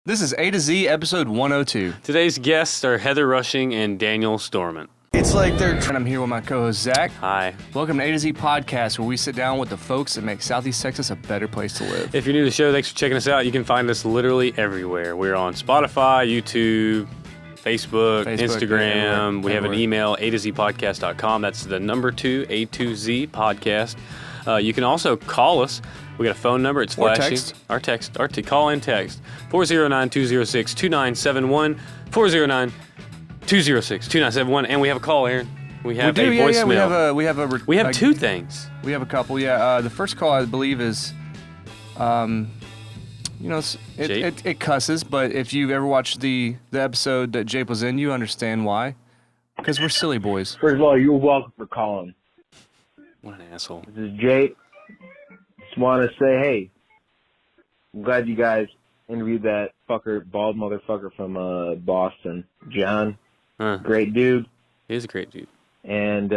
This is A to Z, episode 102. Today's guests are Heather Rushing and Daniel Storment. It's like they're... And I'm here with my co-host, Zach. Hi. Welcome to A to Z Podcast, where we sit down with the folks that make Southeast Texas a better place to live. If you're new to the show, thanks for checking us out. You can find us literally everywhere. We're on Spotify, YouTube, Facebook, Instagram. We have an email, a2zpodcast.com. That's the number 2, A2Z podcast. You can also call us. We got a phone number. It's flashing. Our text. Call and text. 409-206-2971. 409-206-2971. And we have a call, Aaron. We have a voicemail. We have two things. We have a couple, yeah. The first call, I believe, is, it cusses, but if you've ever watched the episode that Jape was in, you understand why. Because we're silly boys. First of all, you're welcome for calling. What an asshole. This is Jape. Just want to say, hey, I'm glad you guys interviewed that bald motherfucker from Boston, John. Great dude. He is a great dude. And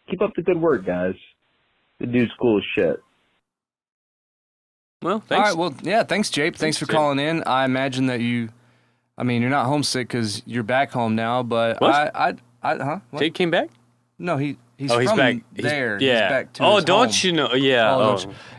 keep up the good work, guys. The dude's cool as shit. Well, thanks. All right, well, yeah, thanks, Jape. Thanks for calling in. I imagine that you're not homesick because you're back home now, but what? What? Jake came back? No, he's from back there. Yeah. He's back to his don't home. you know? Yeah.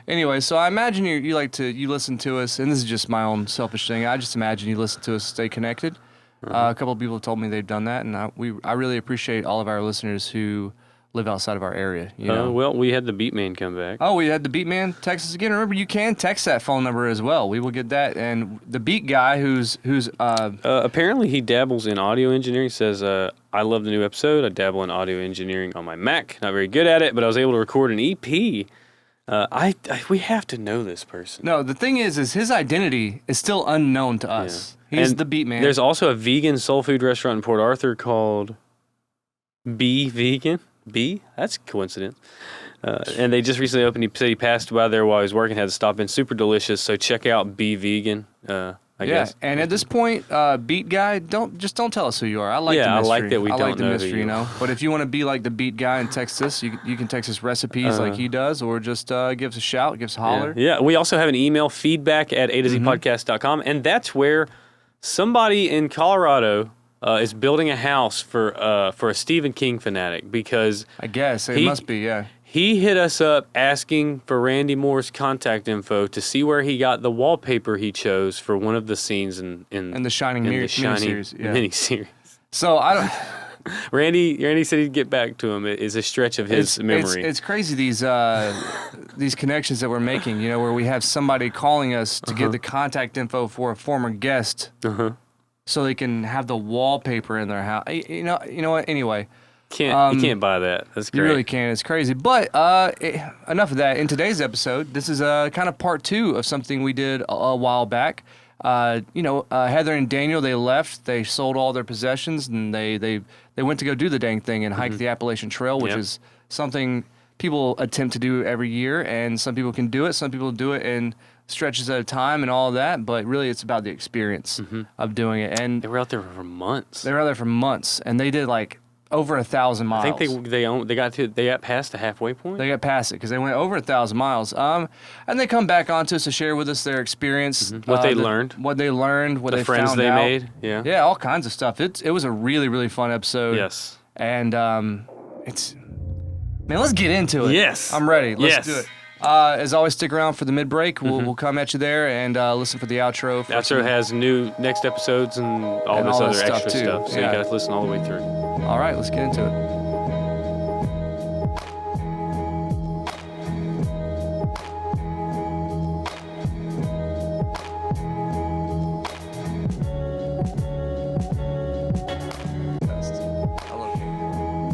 Anyway, so I imagine you listen to us, and this is just my own selfish thing. I just imagine you listen to us, stay connected. A couple of people have told me they've done that, and I really appreciate all of our listeners who live outside of our area. Well, we had the Beat Man come back. Oh, we had the Beat Man text us again. Remember, you can text that phone number as well. We will get that. And the Beat guy who's apparently he dabbles in audio engineering, says, I love the new episode. I dabble in audio engineering on my Mac. Not very good at it, but I was able to record an EP. We have to know this person. No, the thing is his identity is still unknown to us. Yeah. He's the Beat Man. There's also a vegan soul food restaurant in Port Arthur called Be Vegan. That's a coincidence. And they just recently opened. He said he passed by there while he was working, had to stop in. Super delicious. So check out Be Vegan. I guess. And at this point, Beat guy, don't tell us who you are. I like the mystery. I like that we don't like the know mystery, who you know. But if you want to be like the Beat guy and text us, you can text us recipes like he does, or just give us a shout, give us a holler. Yeah. We also have an email, feedback@a2zpodcast.com, and that's where somebody in Colorado is building a house for a Stephen King fanatic, because I guess it must be, yeah. He hit us up asking for Randy Moore's contact info to see where he got the wallpaper he chose for one of the scenes in the Shining miniseries. Yeah. Miniseries. So I don't. Randy said he'd get back to him. It is a stretch of his memory. It's crazy these connections that we're making. where we have somebody calling us to get the contact info for a former guest. So they can have the wallpaper in their house. You know what? Anyway, you can't buy that. That's great. You really can't. It's crazy. But enough of that. In today's episode, this is kind of part 2 of something we did a while back. Heather and Daniel, they left. They sold all their possessions, and they went to go do the dang thing and hike the Appalachian Trail, which is something people attempt to do every year. And some people can do it. Some people do it in stretches at a time and all of that, but really it's about the experience of doing it. And they were out there for months. And they did like over 1,000 miles. I think they got past the halfway point. They got past it because they went over 1,000 miles. And they come back onto us to share with us their experience, what they learned, what they found out, the friends they made, all kinds of stuff. It was a really, really fun episode. Yes, and let's get into it. Yes, I'm ready. Let's do it. As always, stick around for the mid-break. We'll come at you there and listen for the outro. The outro has new next episodes and all this other extra stuff. So you got to listen all the way through. All right, let's get into it.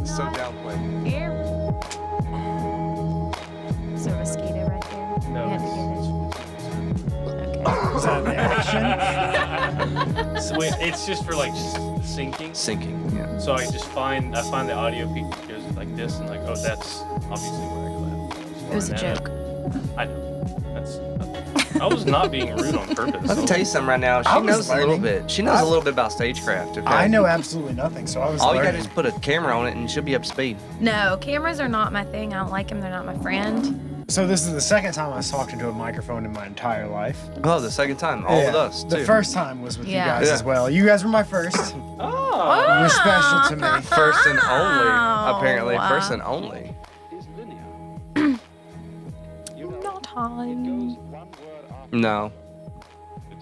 So downplayed. Is there a mosquito right there? No. You had to get it. Is that an action? So it's just for like syncing. Syncing, yeah. So I find the audio peak goes like this, and like, oh, that's obviously where I clap. It was a joke. I know. I was not being rude on purpose. Let me tell you something right now. She knows a little bit. She knows a little bit about stagecraft. Okay? I know absolutely nothing, so I was All you learning. gotta do is put a camera on it and she'll be up to speed. No, cameras are not my thing. I don't like them. They're not my friend. So this is the second time I was talking to a microphone in my entire life. Oh, the second time, all with us too. The first time was with you Yeah. guys as well. You guys were my first. Oh. It was special to me. First and only, apparently. Wow. First and only. Not time. No.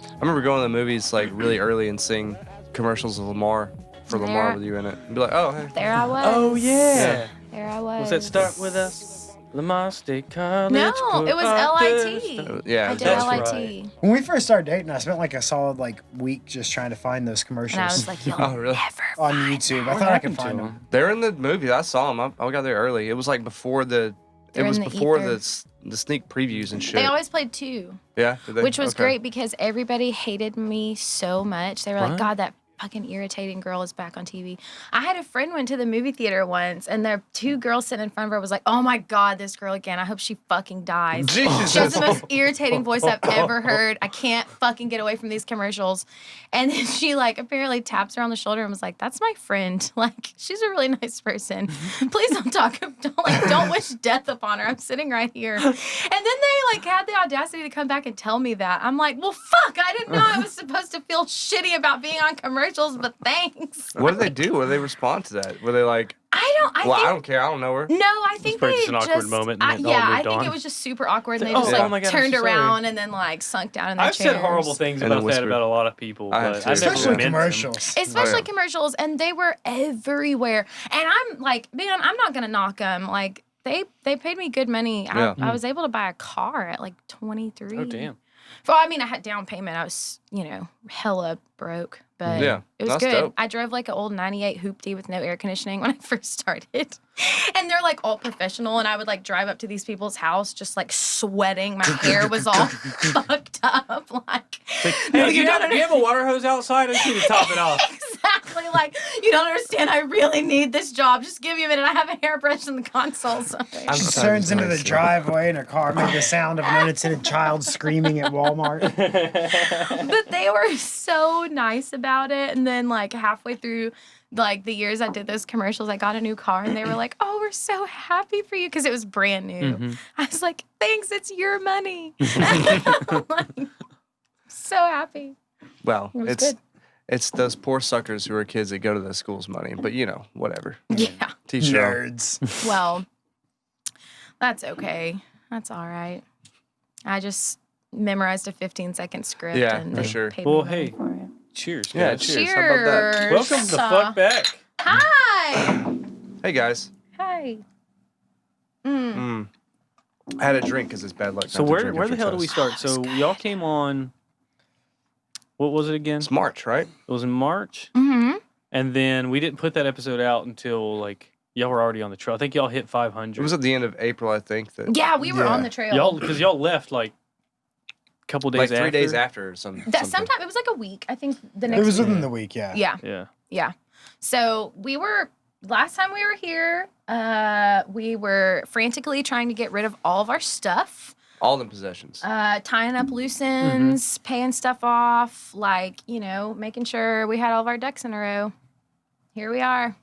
I remember going to the movies like really early and seeing commercials of Lamar for Lamar with you in it. And be like, oh, hey. There I was. Oh, yeah. There I was. Was that Start With Us? Lamar State College. No, it was LIT. Yeah, I did that's LIT. right. When we first started dating, I spent like a solid week just trying to find those commercials And I was like, you'll Oh, really? never on find YouTube. them. I thought I could find them. They're in the movie. I saw them. I got there early. It was like before the. They're it was in the before ether. the sneak previews and shit. They always played 2. Yeah. Did they? Which was Okay. great because everybody hated me so much. They were like, What? God, that fucking irritating girl is back on TV. I had a friend went to the movie theater once, and the 2 girls sitting in front of her was like, oh my God, this girl again. I hope she fucking dies. Jesus. She has the most irritating voice I've ever heard. I can't fucking get away from these commercials. And then she apparently taps her on the shoulder and was like, that's my friend. She's a really nice person. Please don't don't wish death upon her. I'm sitting right here. And then they had the audacity to come back and tell me that. I'm like, well, fuck, I didn't know I was supposed to feel shitty about being on commercials, but thanks. What did they do? What did they respond to that? Were they like, I don't care. I don't know her. No, I think probably they just an awkward moment and it all I moved think on. it was just super awkward, and they Oh, just oh my God, I'm turned so sorry. around and then sunk down in their I've chairs. said horrible things And then about that whispered. about a lot of people, I have but too. I've never Especially meant them. commercials. Especially Oh, yeah. commercials, and they were everywhere. And I'm like, man, I'm not gonna knock them. They paid me good money. Yeah. I was able to buy a car at 23. Oh, damn. Well, I mean, I had down payment. I was, hella broke, but Yeah, it was that's good. dope. I drove an old 98 hoopty with no air conditioning when I first started. And they're all professional, and I would drive up to these people's house just sweating. My hair was all fucked up. Hey, do you have a water hose outside? I just need to top it off. Exactly. You don't understand. I really need this job. Just give me a minute. I have a hairbrush in the console. Sorry. She turns into the driveway in her car, made the sound of an unattended child screaming at Walmart. But they were so nice about it. And then halfway through the years I did those commercials, I got a new car, and they were like, oh, we're so happy for you, because it was brand new. I was like, thanks, it's your money. So happy. Well, It was good. it's those poor suckers who are kids that go to the school's money. But whatever. Yeah. Teach your own. Nerds. Well, that's okay. That's all right. I just memorized a 15-second script. Yeah, and for they sure. paid me Well, money hey. for it. Cheers, Yeah, guys. cheers. How about that? Welcome the fuck back. Hi. Hey, guys. Hi. I had a drink because it's bad luck. So not to where drink the after hell do we toast. start? So y'all came on, what was it again? It's March, right? It was in March, Mm-hmm. and then we didn't put that episode out until y'all were already on the trail. I think y'all hit 500. It was at the end of April, I think. Yeah, we were Yeah. on the trail. y'all left a couple days like after. 3 days after or something. Sometime it was a week. I think the next It was week. within the week, yeah. Yeah. Yeah. So last time we were here, we were frantically trying to get rid of all of our stuff, All the possessions. tying up loose ends, paying stuff off, making sure we had all of our ducks in a row. Here we are.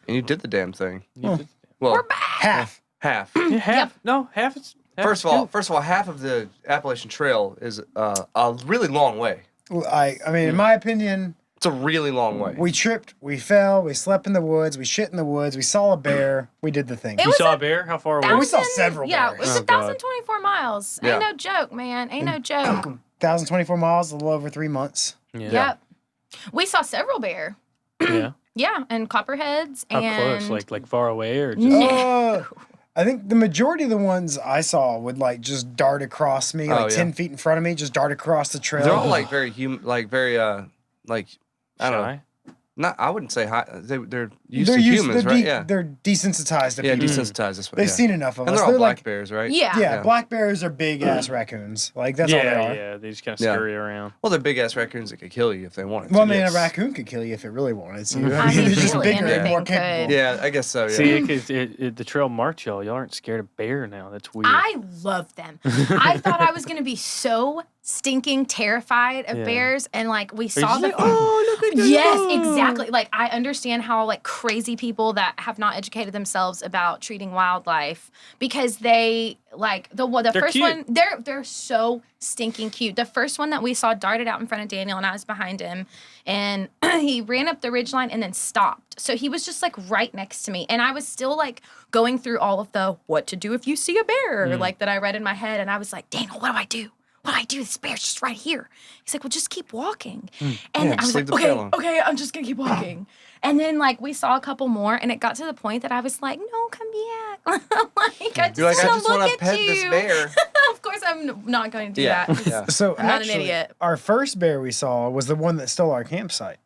And you did the damn thing. You did- Well, We're back. Half. half. Yeah, half. No, half is. half First is of all, half of the Appalachian Trail is a really long way. Well, I mean, in my opinion, It's a really long way. we tripped, we fell, we slept in the woods, we shit in the woods, we saw a bear, we did the thing. It You was saw a bear? How far away? We saw several Yeah, bears. it was Oh, God. 1,024 miles. Yeah. Ain't no joke, man. Ain't no joke. 1,024 miles, a little over 3 months. Yeah. Yep. We saw several bear. Yeah. Yeah, and copperheads. How and close? Like far away or just? I think the majority of the ones I saw would just dart across me, Oh, yeah. 10 feet in front of me, just dart across the trail. They're all very human, very I don't know. Shy? Not, I wouldn't say high. They're used They're to used- humans, they're right? de- Yeah. They're desensitized to Yeah, people. desensitized this way. They've yeah. seen enough of And us. they're all black like, bears, right? Yeah. yeah, black bears are big ass raccoons. That's all they Yeah, are. yeah. They just kind of Yeah. scurry around. Well, they're big ass raccoons that could kill you if they wanted to. Well, I mean, yes. a raccoon could kill you if it really wanted to. I mean, they're just really bigger and more anything capable. could. Yeah, I guess so. Yeah. See, the trail marked y'all. Y'all aren't scared of bear now. That's weird. I love them. I thought I was going to be so stinking terrified of Yeah. bears, and we Are you saw just the like, oh, look at that. Yes, exactly. I understand how crazy people that have not educated themselves about treating wildlife, because they like the They're first cute. one, they're so stinking cute. The first one that we saw darted out in front of Daniel, and I was behind him, and he ran up the ridgeline and then stopped. So he was just like right next to me, and I was still like going through all of the what to do if you see a bear, like that I read in my head, and I was like, Daniel, what do I do? What do I do? This bear's just right here. He's like, well, just keep walking. And I was like, okay, I'm just gonna keep walking. And then like we saw a couple more, and it got to the point that I was like, no, come back. Like I just want to pet this bear. Of course, I'm not going to do that. Yeah. So I'm not an actually, idiot. our first bear we saw was the one that stole our campsite.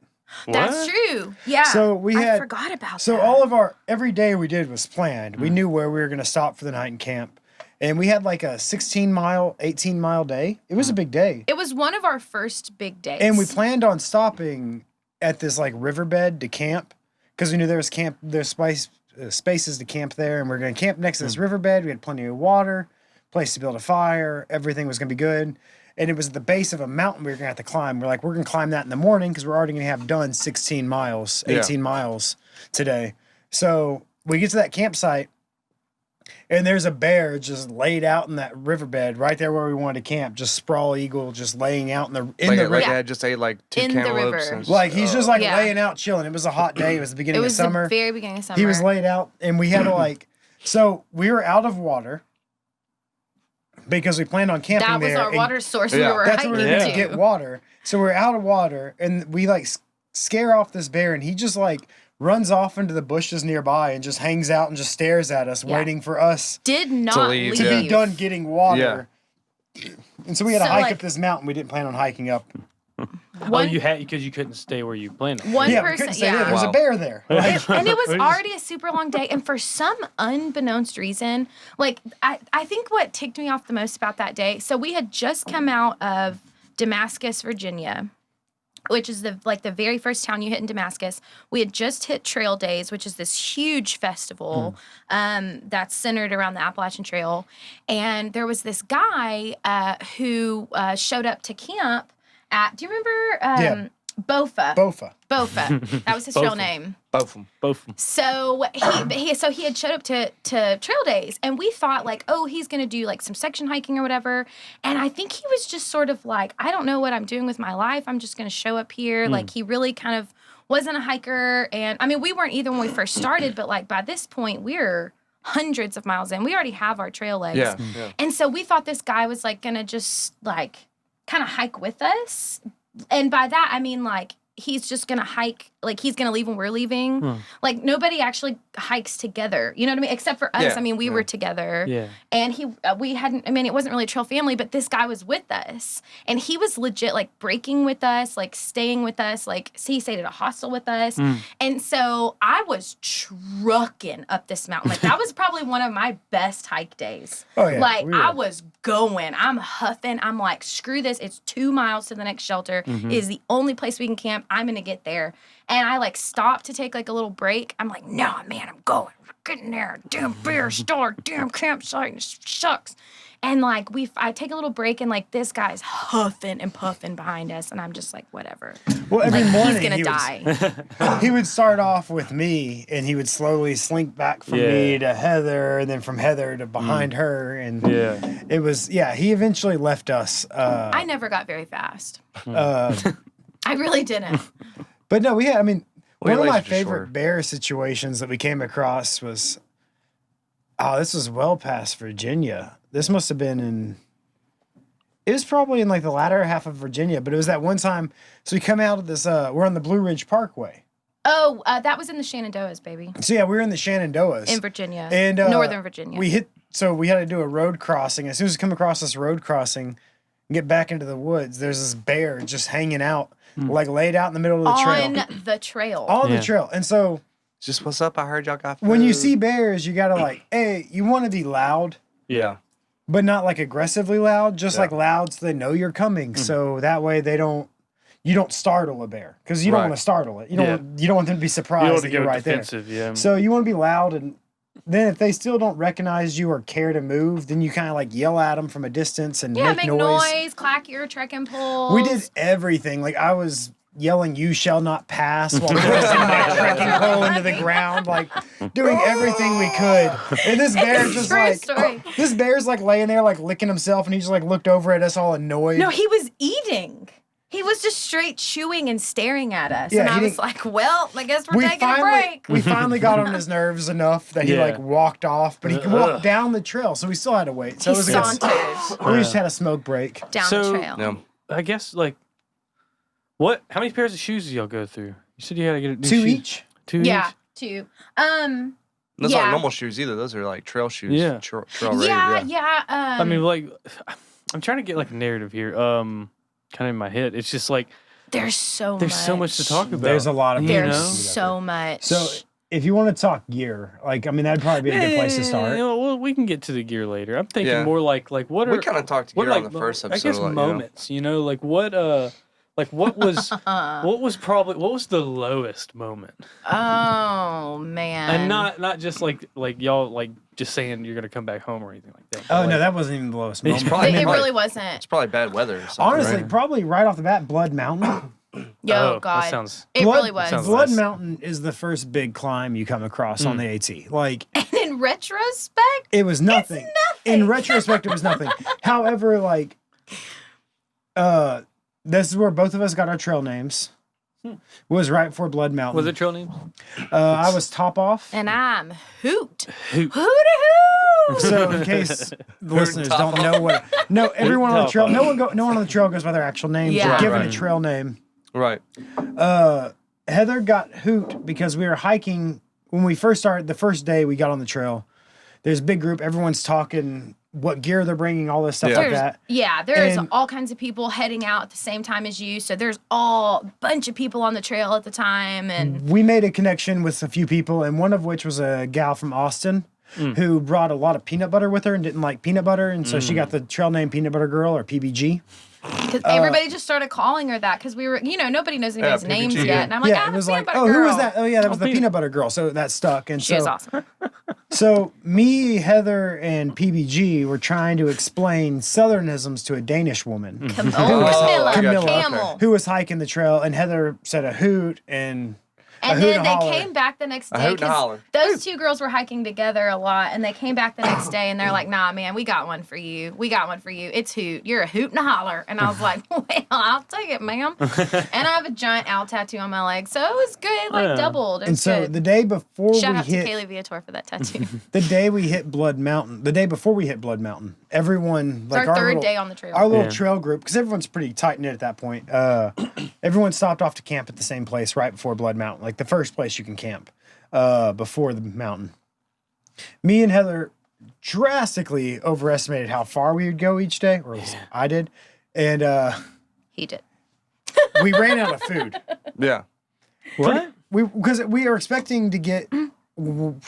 That's true. Yeah. So I forgot about that. So all of our every day we did was planned. We knew where we were going to stop for the night and camp. And we had like a 16-mile, 18-mile day. It was a big day. It was one of our first big days. And we planned on stopping at this like riverbed to camp because we knew there's spaces to camp there, and we are going to camp next to this riverbed. We had plenty of water, place to build a fire. Everything was going to be good. And it was at the base of a mountain we were going to have to climb. We're like, we're going to climb that in the morning because we're already going to have done 16 miles, 18 miles today. So we get to that campsite, and there's a bear just laid out in that riverbed right there where we wanted to camp, just sprawl eagle, just laying out in the river. Like I just ate like 2 In the cantaloupes. river. And Like he's just like Yeah. laying out chilling. It was a hot day. It was the beginning it was of summer. the very beginning of summer. He was laid out, and we had to like, so we were out of water because we planned on camping That was there. our and water source we were That's where we hiking were going to. to get water. So we're out of water, and we like scare off this bear, and he just like runs off into the bushes nearby and just hangs out and just stares at us, waiting for us Did not leave, leave. to be done getting water. And so we had to So, hike like- up this mountain we didn't plan on hiking up. One- you had because you couldn't stay where you planned on. One yeah, we person, couldn't stay there. yeah. There was a bear there. And it was already a super long day. And for some unbeknownst reason, like I think what ticked me off the most about that day, so we had just come out of Damascus, Virginia, which is the very first town you hit in Damascus. We had just hit Trail Days, which is this huge festival that's centered around the Appalachian Trail. And there was this guy who showed up to camp at, do you remember Bofa? Bofa. That was his real name. Both of them. So he had showed up to Trail Days, and we thought like, oh, he's gonna do like some section hiking or whatever. And I think he was just sort of like, I don't know what I'm doing with my life. I'm just gonna show up here. Like he really kind of wasn't a hiker. And I mean, we weren't either when we first started, but like by this point we're hundreds of miles in. We already have our trail legs. Yeah. And so we thought this guy was like gonna just like kind of hike with us. And by that I mean like he's just gonna hike, like he's gonna leave when we're leaving. Like nobody actually hikes together, you know what I mean? Except for us. Yeah, I mean, we were together. Yeah. And we hadn't, I mean, it wasn't really a trail family, but this guy was with us. And he was legit like breaking with us, like staying with us, like he stayed at a hostel with us. And so I was trucking up this mountain. Like that was probably one of my best hike days. Oh, yeah. Like We were- I was going, I'm huffing. I'm like, screw this. It's 2 miles to the next shelter. It is the only place we can camp. I'm going to get there. And I like stopped to take like a little break. I'm like, no, man, I'm going. We're getting there. Damn bear stole our damn campsite. And it sucks. And like I take a little break, and like this guy's huffing and puffing behind us, and I'm just like, whatever. Well, every morning He's gonna die. He would start off with me, and he would slowly slink back from me to Heather, and then from Heather to behind her, and it was he eventually left us. I never got very fast. I really didn't. But no, we had. I mean, Well, one of your my legs are just favorite short. bear situations that we came across was. Oh, this was well past Virginia. This must have been in. It was probably in like the latter half of Virginia, but it was that one time. So we come out of this. We're on the Blue Ridge Parkway. Oh, that was in the Shenandoahs, baby. So yeah, we were in the Shenandoahs In Virginia. and Northern Virginia. We had to do a road crossing. As soon as we come across this road crossing, and get back into the woods. There's this bear just hanging out, like laid out in the middle of the trail. On the trail. On the trail, and so. Just what's up? I heard y'all got food. When you see bears, you gotta like, hey, you want to be loud, Yeah. but not like aggressively loud, just like loud so they know you're coming. So that way you don't startle a bear because you don't Right. want to startle it. You don't want them to be You don't surprised want that to you're get right defensive, there. So you want to be loud, and then if they still don't recognize you or care to move, then you kind of like yell at them from a distance and Yeah, make make noise, clack your trekking poles. We did everything. Like I was yelling, "You shall not pass," while twisting my trekking pole into the ground, like doing everything we could. And this bear just True like, story. this bear's like laying there, like licking himself, and he just like looked over at us all annoyed. No, he was eating. He was just straight chewing and staring at us. Yeah, and I he was didn't- like, well, I guess we're taking a break. We finally got on his nerves enough that he Yeah. like walked off, but he walked down the trail, so we still had to wait. So He it was a good. sauntered We just had a smoke break. down So- the trail. Yeah. I guess like, what? How many pairs of shoes did y'all go through? You said you had to get new 2 shoes. each. 2 Yeah, each. too. Those Yeah. aren't normal shoes either. Those are like trail shoes. Yeah. Trail rated, Yeah. I mean, like, I'm trying to get like a narrative here. Kind of in my head. It's just like there's so much to talk about. There's a lot of. You There's know? so much. So if you want to talk gear, like I mean, that'd probably be a good place to start. Well, we can get to the gear later. I'm thinking Yeah. more like what are We kind of talked what gear like on the first I episode. guess like, you know. moments. Like what was what was the lowest moment? Oh man. And not just like y'all like just saying you're gonna come back home or anything like that. Oh But, no, like, that wasn't even the lowest It's moment. probably- It Right. really wasn't. It's probably bad weather or something. Honestly, right? probably right off the bat, Blood Mountain. Yo, oh, God. that sounds It Blood- really was. sounds- Blood nice. Mountain is the first big climb you come across on the AT. Like And in retrospect, it was nothing. nothing. In retrospect, it was nothing. However, like, this is where both of us got our trail names. Was right before Blood Mountain. was it trail names? I was Top Off. and I'm Hoot. Hoot. Hooty-hoo! So in case the listeners don't know what, no, everyone on the trail, no one on the trail goes by their actual names. Yeah. They're given Right. a trail name. Right. Heather got Hoot because we were hiking when we first started. The first day we got on the trail, there's a big group. Everyone's talking what gear they're bringing, all this stuff Yeah. like that. There's And- all kinds of people heading out at the same time as you. So there's a bunch of people on the trail at the time. And We made a connection with a few people, and one of which was a gal from Austin who brought a lot of peanut butter with her and didn't like peanut butter, and so she got the trail name Peanut Butter Girl or PBG. because everybody just started calling her that because we were, nobody knows anybody's PBG, names yeah. yet. And I'm like, Yeah, I'm it was a like, peanut oh, butter who was girl. that? Oh, yeah, that was the Peanut- Peanut Butter Girl. So that stuck, and She so was awesome. So me, Heather, and PBG were trying to explain Southernisms to a Danish woman Oh, I Camilla, gotcha. Camel. who was hiking the trail, and Heather said a hoot and And a hoot then and they holler. came back the next A day hoot and a because holler. those two girls were hiking together a lot, and they came back the next day and they're like, "Nah, man, we got one for you. We got one for you. It's Hoot. You're a hoot and a holler." And I was like, "Well, I'll take it, ma'am." And I have a giant owl tattoo on my leg, so it was good, like Yeah. doubled. It And was so good. the day before Shout we out hit to Kaylee Viator for that tattoo. the day we hit Blood Mountain, the day before we hit Blood Mountain, everyone It's like our third little, day on the trail. our little Yeah. trail group, because everyone's pretty tight knit at that point. Everyone stopped off to camp at the same place right before Blood Mountain, like the first place you can camp before the mountain. Me and Heather drastically overestimated how far we would go each day, or at least I did, and He did. we ran out of food. Yeah. What? Because we were expecting to get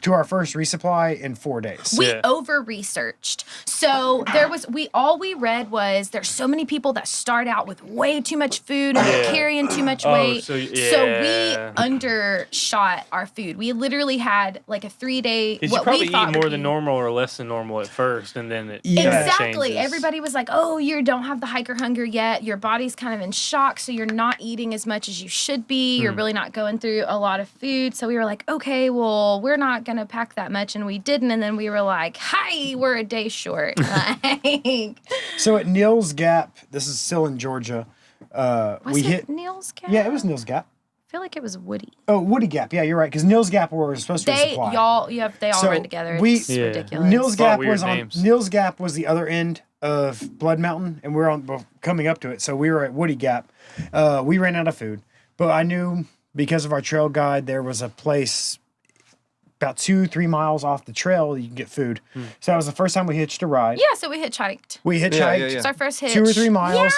to our first resupply in 4 days. We Yeah. over researched. So there was all we read was there's so many people that start out with way too much food and they're Yeah. carrying too much Oh, weight. so we yeah. undershot our food. We literally had like a 3-day Because you what probably we thought eat more would than be- normal or less than normal at first, and then it Yeah. kinda Exactly. changes. Everybody was like, "Oh, you don't have the hiker hunger yet. Your body's kind of in shock, so you're not eating as much as you should be. You're really not going through a lot of food." So we were like, "Okay, well, we're not going to pack that much," and we didn't. And then we were like, "Hi, we're a day short." Like, So at Neil's Gap, this is still in Georgia. was We it hit. Neil's Gap? Yeah, it was Neil's Gap. I feel like it was Woody. Oh, Woody Gap. Yeah, you're right. Because Neil's Gap were supposed to They resupply. they all So run together. we- It's Yeah. ridiculous. Neil's It's a lot Gap of weird was on. names. Neil's Gap was the other end of Blood Mountain, and we're on coming up to it. So we were at Woody Gap. We ran out of food, but I knew because of our trail guide there was a place about 2-3 miles off the trail you can get food. So that was the first time we hitched a ride. Yeah, so we hitchhiked. We hitchhiked Yeah, yeah. It's our first hitch. 2 or 3 miles. Yow!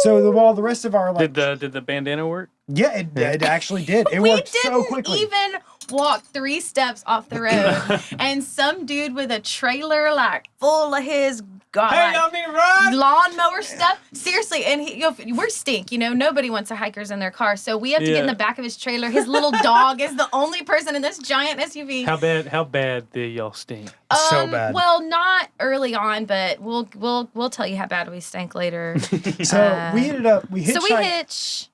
So while the rest of our like Did the bandana work? yeah, it actually did. It We worked didn't so quickly. even walk 3 steps off the road, and some dude with a trailer like full of his lawnmower stuff. Seriously, and we're stink. Nobody wants their hikers in their car, so we have to get in Yeah. the back of his trailer. His little dog is the only person in this giant SUV. How bad did y'all stink? So bad. Well, not early on, but we'll tell you how bad we stank later. So we ended up we hitchhiked. So we hitch.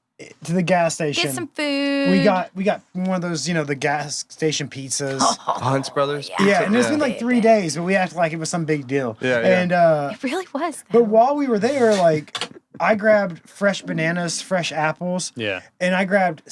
to the gas station. Get some food. We got one of those, the gas station pizzas. Hunts Brothers. Yeah, and it's been like 3 days, but we acted like it was some big deal. Yeah, yeah. And it really was. but while we were there, like I grabbed fresh bananas, fresh apples. Yeah. And I grabbed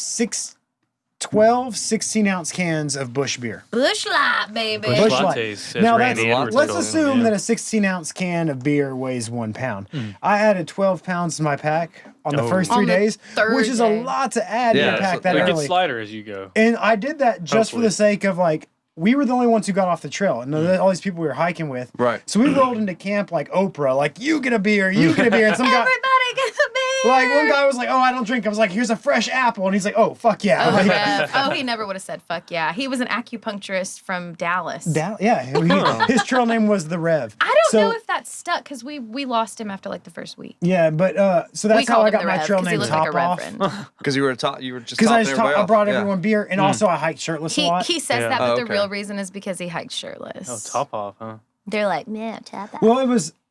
12 16-ounce cans of Busch beer. Busch Light, baby. Busch Lattes, Light. as Now Randy Edwards let's told me, assume yeah. that a 16-ounce can of beer weighs 1 pound. I added 12 pounds to my pack on the first 3 On the days, third which is day. a lot to add to Yeah, your pack so that It gets early. slighter as you go. And I did that just for the sake of like, we were the only ones who got off the trail, and all these people we were hiking with. Right. So we rolled into camp like Oprah, like you get a beer, you get a beer, and some guy. Everybody gets a beer. Like one guy was like, "Oh, I don't drink." I was like, "Here's a fresh apple," and he's like, "Oh, fuck yeah!" Oh, Like, yeah. He never would have said fuck yeah. He was an acupuncturist from Dallas. His trail name was the Rev. I don't know if that stuck because we lost him after like the first week. Yeah, but so We that's how called I him got the my Rev trail 'cause he name looked Top like a Off. reverend. Because you were just Because topping everybody I off. brought Yeah. everyone beer, and also I hiked shirtless a lot. He says Yeah. that, but Oh, the okay. real reason is because he hiked shirtless. Oh, top off, huh? They're like, no, top off. Well,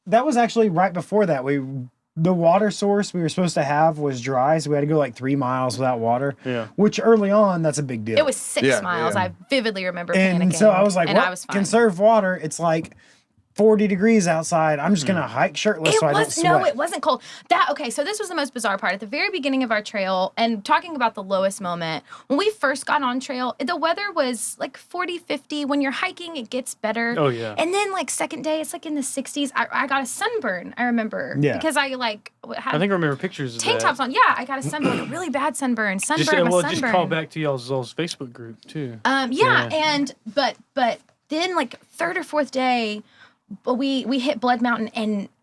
that was actually right before that. The water source we were supposed to have was dry, so we had to go like 3 miles without water. Yeah. Which early on, that's a big deal. It was 6 Yeah, miles. yeah. I vividly remember and panicking. so I was like, and I "What? was fine. Conserve water. It's like 40 degrees outside. I'm just gonna hike shirtless It so I don't was sweat." it wasn't cold. Okay, so this was the most bizarre part. At the very beginning of our trail, and talking about the lowest moment, when we first got on trail, the weather was like 40, 50. When you're hiking, it gets better. Oh, yeah. And then like second day, it's like in the 60s. I got a sunburn, I remember. Yeah. Because I like had I think I remember pictures of tank that. tops on. Yeah, I got a sunburn, like a really bad sunburn. Just, Sunburn, my just sunburn. call back to y'all's Facebook group, too. Yeah, and but then like third or fourth day, but we hit Blood Mountain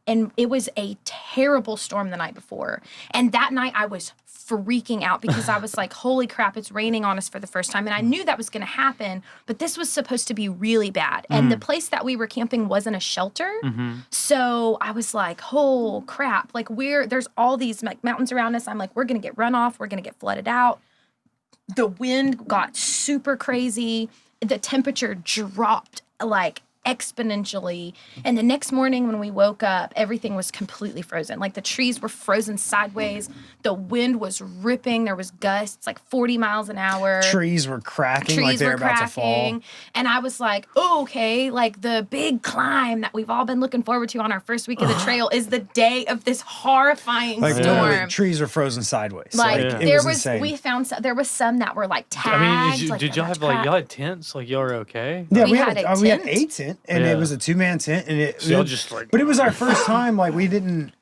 and it was a terrible storm the night before. And that night I was freaking out because I was like, holy crap, it's raining on us for the first time. And I knew that was going to happen, but this was supposed to be really bad. And the place that we were camping wasn't a shelter. So I was like, oh crap, like there's all these like mountains around us. I'm like, we're going to get run off. We're going to get flooded out. The wind got super crazy. The temperature dropped like exponentially. And the next morning when we woke up, everything was completely frozen. Like the trees were frozen sideways. The wind was ripping. There was gusts like 40 miles an hour. Trees were cracking like they were about to fall. And I was like, oh, okay, like the big climb that we've all been looking forward to on our first week of the trail is the day of this horrifying Like literally, storm. trees were frozen sideways. Like it there was insane. we found there was some that were like tagged. I mean, like, did y'all have crap. y'all had tents? Like y'all were okay? Yeah, We we had had a we had tent. a tent, and Yeah. it was a 2-man tent, and it. So y'all just like. But it was our first time. Like we didn't.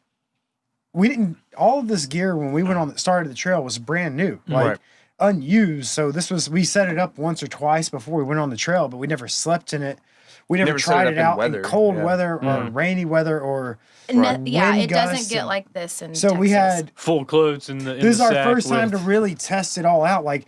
All of this gear when we went on the start of the trail was brand new, like Right. unused. So we set it up once or twice before we went on the trail, but we never slept in it. We never Never set tried it it up in out weather, in cold yeah. weather or rainy weather or. Yeah, wind it doesn't gusts get and- like this in So we Texas. had. Full clothes in the. This is our sack first time to with- really test it all out. Like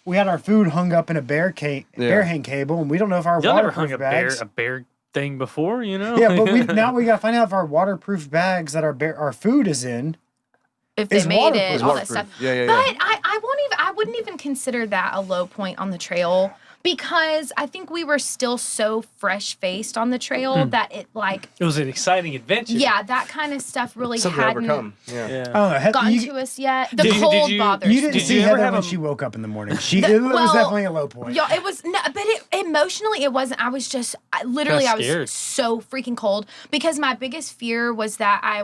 we had our food hung up in a bear hang cable, and we don't know if our Y'all never waterproof hung bags. a bear thing before, you know? Yeah, but now we gotta find out if our waterproof bags that our food is in. if they it's made waterproof. it, It's all that waterproof. stuff. Yeah, yeah, But yeah. I wouldn't even consider that a low point on the trail because I think we were still so fresh faced on the trail that it like It was an exciting adventure. yeah, that kind of stuff really Something to hadn't overcome. Yeah. Yeah. I don't know. gotten to us yet. The Did you- cold did you- bothers You didn't me. Did see you ever Heather have when a- she woke up in the morning. It was well, definitely a low point. Yeah, it was, no, but emotionally it wasn't. I was just, I Kinda scared. was so freaking cold because my biggest fear was that I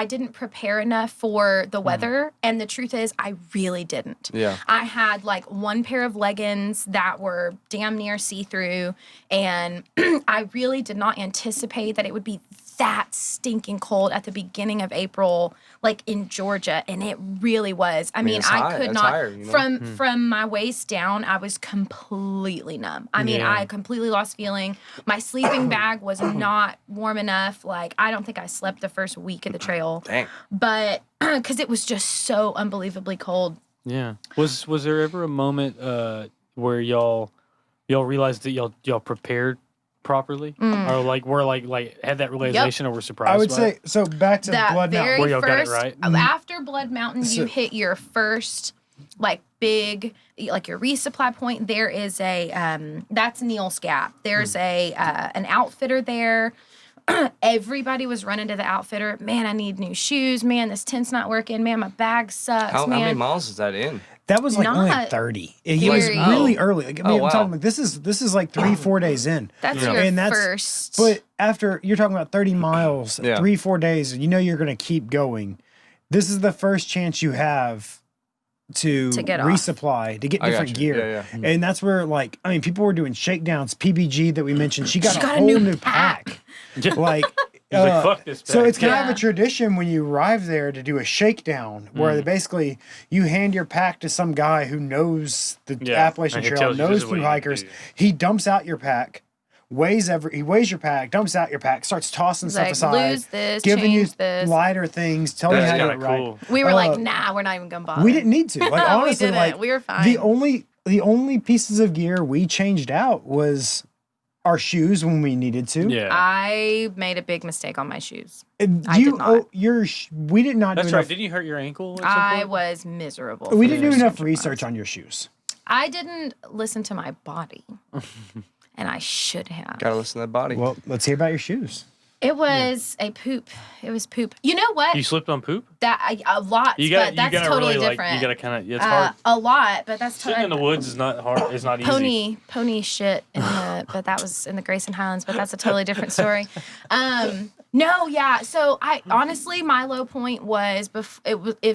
didn't prepare enough for the weather. And the truth is, I really didn't. Yeah. I had like one pair of leggings that were damn near see-through. And I really did not anticipate that it would be that stinking cold at the beginning of April, like in Georgia. And it really was. I mean, it's I high. could It's not, higher, you know? from my waist down, I was completely numb. I mean, Yeah. I completely lost feeling. My sleeping bag was not warm enough. Like, I don't think I slept the first week of the trail. Dang. But because it was just so unbelievably cold. Yeah. Was there ever a moment where y'all realized that y'all prepared properly, or like were like had that realization, or were surprised? I would by say it? so. Back to That Blood very Mountain. Where y'all got it first, right? after Blood Mountain, So- you hit your first like big, like your resupply point. There is a that's Neil's Gap. There's an outfitter there. Everybody was running to the outfitter. Man, I need new shoes. Man, this tent's not working. Man, my bag sucks. How man. many miles is that in? That was like only Not 30. He was very- really early. Like, I mean, Oh, I'm talking wow. like this is like 3-4 days in. That's Yeah. your And that's- first. But after you're talking about 30 miles, Yeah. 3-4 days, and you know you're going to keep going. This is the first chance you have to get off. resupply, to get I got different you. gear. Yeah, And that's where, like, I mean, people were doing shakedowns. PBG that we mentioned, she got a got a whole new new pack. Like, He's like, fuck this. so bag." it's kind of Yeah. a tradition when you arrive there to do a shakedown where they basically you hand your pack to some guy who knows the Yeah, Appalachian and he Trail, tells you, "This knows is what through you need to hikers. do." He dumps out your pack, he weighs your pack, dumps out your pack, starts tossing He's stuff like, aside, lose this, giving you change this. lighter things, telling you That's how to do Kinda it right. cool. We were like, Uh, nah, we're not even gonna bother. We didn't need to. Like honestly, didn't. like We were fine. The only pieces of gear we changed out was our shoes when we needed to. Yeah. I made a big mistake on my shoes. And I did not. we did not That's do right. enough. Didn't you hurt your ankle at some I point? was miserable. We for didn't the do first enough 2 research miles. on your shoes. I didn't listen to my body, and I should have. Gotta listen to that body. Well, let's hear about your shoes. It was a poop. It was poop. You know what? You slipped on poop? A lot, but that's totally really different. you gotta kind of. It's hard. A lot, but that's Sitting in the woods is not hard. It's not easy. pony shit in the, but that was in the Grayson Highlands, but that's a totally different story. No, yeah. So I honestly, my low point was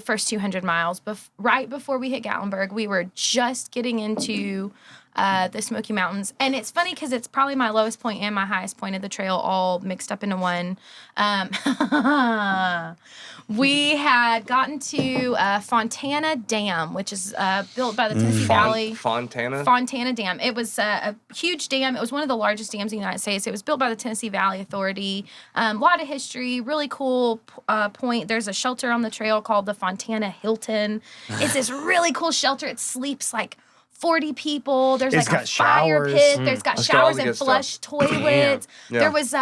first 200 miles. Right before we hit Gatlinburg, we were just getting into the Smoky Mountains, and it's funny because it's probably my lowest point and my highest point of the trail all mixed up into one. We had gotten to Fontana Dam, which is built by the Tennessee Valley. Fontana Dam. It was a huge dam. It was one of the largest dams in the United States. It was built by the Tennessee Valley Authority. A lot of history, really cool point. There's a shelter on the trail called the Fontana Hilton. It's this really cool shelter. It sleeps like 40 people. There's It's like a got fire showers. pit. There's got It's got all showers the and good stuff. flush toilets. Yeah. There was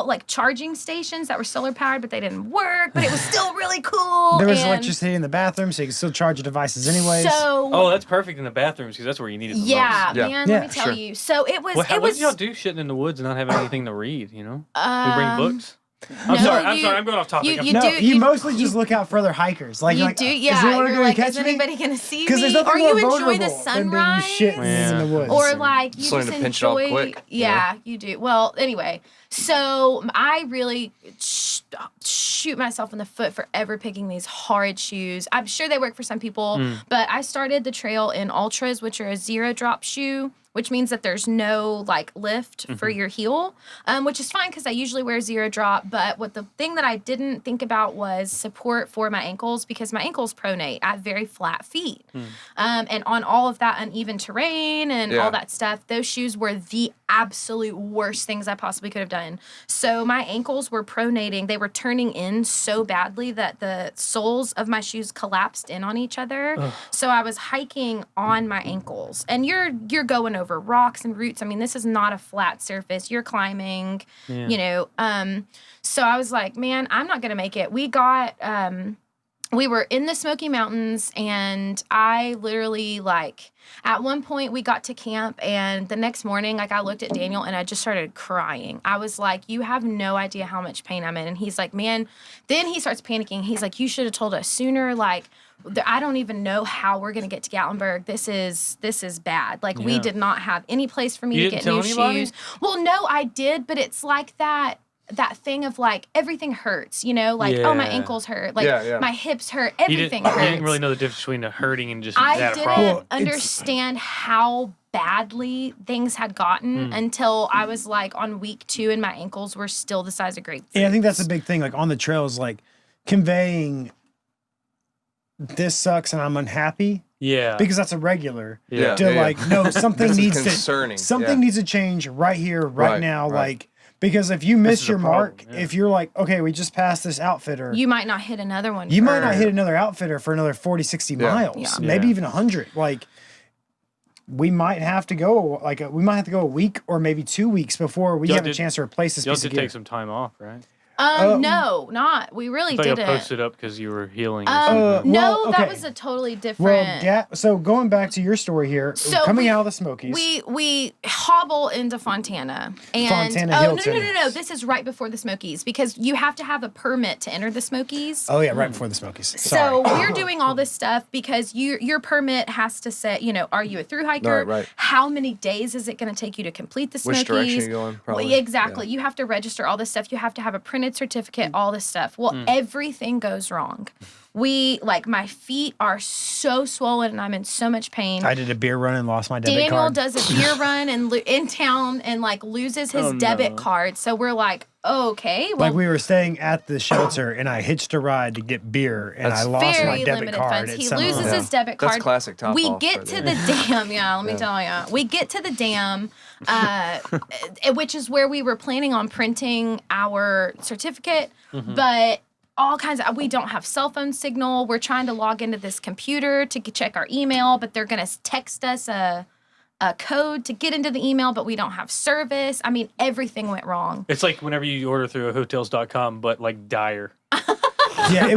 like charging stations that were solar powered, but they didn't work. But it was still really cool. There was and electricity in the bathroom, so you can still charge your devices anyways. So Oh, that's perfect in the bathrooms because that's where you need it the yeah, most. Yeah. man. Yeah, Let me tell sure. you. So it was. What it was. did y'all do shitting in the woods and not having anything to read? You know, we Um, bring books. I'm no, sorry. I'm you- sorry. I'm going off topic. you- I'm you no, do- you you- mostly just look out for other hikers. Like, You you're like, do, is yeah. anyone You're gonna like, catch is me? anybody gonna see Because me? there's nothing Or more you enjoy vulnerable the than being sunrise, shit in the woods. or like you Just learn just to pinch it off enjoy. quick, you Yeah, you do. Well, anyway, so I really shoot myself in the foot for ever picking these horrid shoes. I'm sure they work for some people, but I started the trail in Ultras, which are a 0-drop shoe, which means that there's no like lift for your heel, which is fine because I usually wear 0-drop. But what the thing that I didn't think about was support for my ankles, because my ankles pronate. I have very flat feet. And on all of that uneven terrain and Yeah. all that stuff, those shoes were the absolute worst things I possibly could have done. So my ankles were pronating. They were turning in so badly that the soles of my shoes collapsed in on each other. So I was hiking on my ankles. And you're going over rocks and roots. I mean, this is not a flat surface. You're climbing, you know. So I was like, man, I'm not going to make it. We were in the Smoky Mountains, and I literally, like, at one point we got to camp, and the next morning, like, I looked at Daniel and I just started crying. I was like, you have no idea how much pain I'm in. And he's like, man, then he starts panicking. He's like, you should have told us sooner. Like, I don't even know how we're going to get to Gatlinburg. This is bad. Like, we did not have any place for me You to didn't get new tell anybody? shoes. Well, no, I did, but it's like that thing of like everything hurts, you know, like oh, my Yeah. ankles hurt, like Yeah. my hips hurt, You everything didn't, hurts. you didn't really know the difference between the hurting and just I that didn't problem. Well, it's- understand how badly things had gotten until I was like on week 2 and my ankles were still the size of grapefruits. Yeah, I think that's a big thing. Like on the trails, like conveying this sucks and I'm unhappy Yeah. because that's a regular. Yeah. To like, no, something This is needs concerning. to something Yeah. needs to change right here, right, Right, now. right. Like because if you miss is a your mark, problem, yeah. if you're like, okay, we just passed this outfitter, You might not hit another one. you might not for- hit another outfitter for another 40, 60 miles, Yeah. maybe Yeah. even 100. Like we might have to go we might have to go a week or maybe 2 weeks before we Y'all have a did- chance to replace this Y'all piece of did gear. take some time off, right? No, not. We really I thought you didn't. posted up because you were healing. Or something. No, well, that okay. was a totally different. Well, so going back to your story here, coming out of the Smokies. We hobble into Fontana. And Fontana Hilton. No. This is right before the Smokies because you have to have a permit to enter the Smokies. Oh yeah, right before the Smokies. So we're doing all this stuff because your permit has to say, are you a thru hiker? Right. How many days is it going to take you to complete the Smokies? Which direction are you going? Probably. Well, exactly. Yeah. You have to register all this stuff. You have to have a printed certificate, all this stuff. Well, everything goes wrong. My feet are so swollen and I'm in so much pain. I did a beer run and lost my debit card. Daniel does a beer run and in town and loses his debit card. So we're like, okay. Well, we were staying at the shelter and I hitched a ride to get beer and I lost my debit card. He loses his debit card. That's classic top We off get right to there. the dam. Yeah, let me tell you. We get to the dam, which is where we were planning on printing our certificate, but all kinds of, we don't have cell phone signal. We're trying to log into this computer to check our email, but they're going to text us a code to get into the email, but we don't have service. I mean, everything went wrong. It's like whenever you order through a hotels.com, but like dire. Yeah, it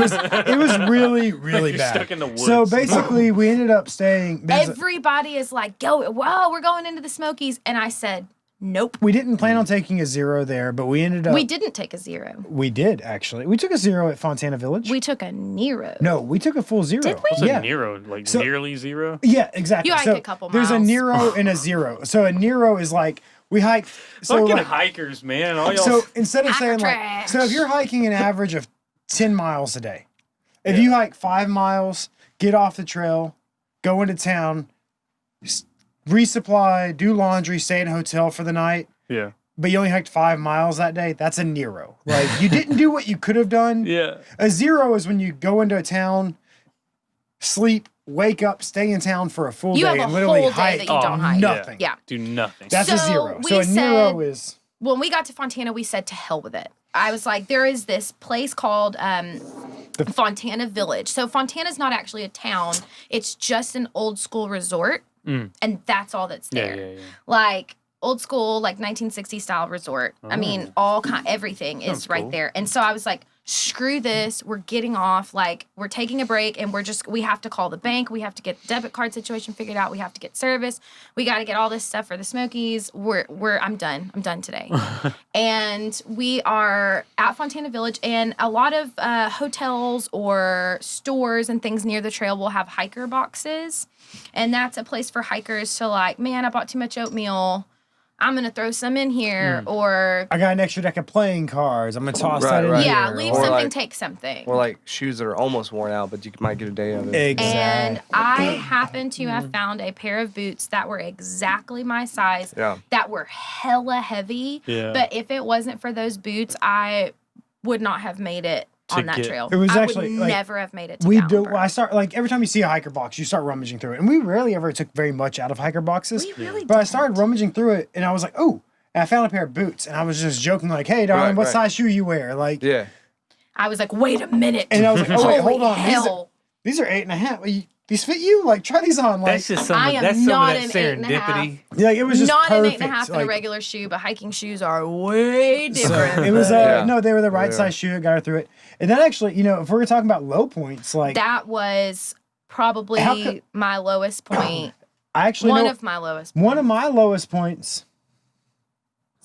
was really, really You're bad. stuck in the woods. So basically, we ended up staying. Everybody is like, we're going into the Smokies. And I said, nope. We didn't plan on taking a zero there, but we ended up. We didn't take a zero. We did, actually. We took a zero at Fontana Village. We took a Nero. No, we took a full zero. Did we? What's Yeah. a Nero? Like So- nearly zero? Yeah, exactly. You hiked a couple There's a miles. Nero and a zero. So a Nero is like, we hiked. So Fucking like, hikers, man. All y'all. So instead of saying trash. so if you're hiking an average of 10 miles a day, if you hike 5 miles, get off the trail, go into town, resupply, do laundry, stay in a hotel for the night, yeah. but you only hiked 5 miles that day, that's a Nero. Like, you didn't do what you could have done. Yeah. A zero is when you go into a town, sleep, wake up, stay in town for a full You day, have a and literally whole day hike that you don't hike. nothing. Yeah. Do nothing. That's a So zero. we So a Nero said- is... When we got to Fontana, we said to hell with it. I was like, there is this place called Fontana Village. So Fontana's not actually a town. It's just an old school resort. And that's all that's there. Yeah. Like old school, like 1960s style resort. I mean, everything is Sounds right cool. there. And so I was like, screw this. We're getting off. Like, we're taking a break and we have to call the bank. We have to get the debit card situation figured out. We have to get service. We got to get all this stuff for the Smokies. I'm done. I'm done today. And we are at Fontana Village, and a lot of hotels or stores and things near the trail will have hiker boxes. And that's a place for hikers to like, man, I bought too much oatmeal. I'm going to throw some in here. Or, I got an extra deck of playing cards. I'm going to toss Right, that in right. here. yeah, leave Or something, like- take something. Or like shoes that are almost worn out, but you might get a day of it. Exactly. And I happened to have found a pair of boots that were exactly my size, Yeah. that were hella heavy. Yeah. But if it wasn't for those boots, I would not have made it on that trail. It was I actually, would like, never have made it to We do. Gatlinburg. I start like every time you see a hiker box, you start rummaging through it, and we rarely ever took very much out of hiker boxes. We really But I didn't. started rummaging through it, and I was like, "Oh!" And I found a pair of boots, and I was just joking, like, "Hey, darling, Right, what right. size shoe you wear?" Like, Yeah. I was like, wait a minute. and I was like, "Oh wait, Holy hold on, hell. these are 8.5. These fit you? Like, try these on." Like, That's just some I of, am that's some not of that an 8.5. serendipity. like it was just Not perfect. an 8.5 in a like, regular shoe, but hiking shoes are way so different. it was Yeah. no, they were the right They size shoe. It got her through it, and then actually, if we're talking about low points, like That was probably How could- my lowest point. I actually One know of my lowest one of my lowest points.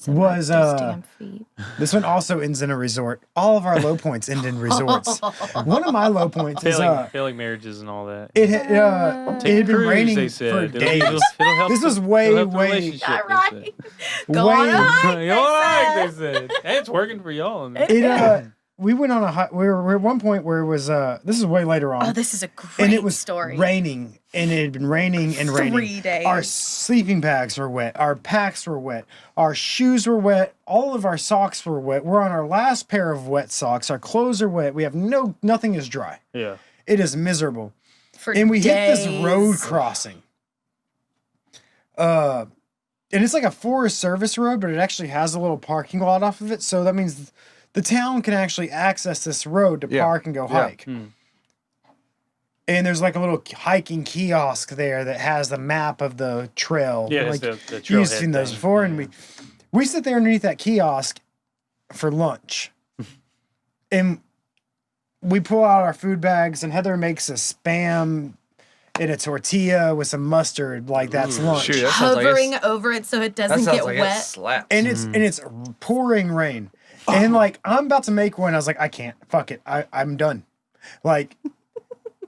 was, those damn feet. This one also ends in a resort. All of our low points end in resorts. One of my low points is Failing marriages and all that. it had been Cruise, raining they for said. days. It'll help This was it'll way, help the way, relationship, Yeah, they right. said. Go on a hike, Go they on a hike, said. they said. Hey, it's working for y'all. Man. we went on a hike. We were at one point where it was this is way later on. Oh, this is a great and it was story. raining, and it had been raining and raining. 3 days. Our sleeping bags were wet. Our packs were wet. Our shoes were wet. All of our socks were wet. We're on our last pair of wet socks. Our clothes are wet. We have nothing is dry. Yeah. It is miserable. For And we hit this days. road crossing. And it's like a Forest Service road, but it actually has a little parking lot off of it. So that means the town can actually access this road to Yeah. park and go Yeah. hike. And there's like a little hiking kiosk there that has the map of the trail. Yeah, like, it's the you've trailhead seen those thing. before, Yeah. and we sit there underneath that kiosk for lunch. And we pull out our food bags, and Heather makes a Spam in a tortilla with some mustard, like that's lunch. Shoot, that sounds like Hovering over it so it doesn't get it wet. slaps. And it's pouring rain. And like I'm about to make one, I was like, I can't. Fuck it. I'm done. Like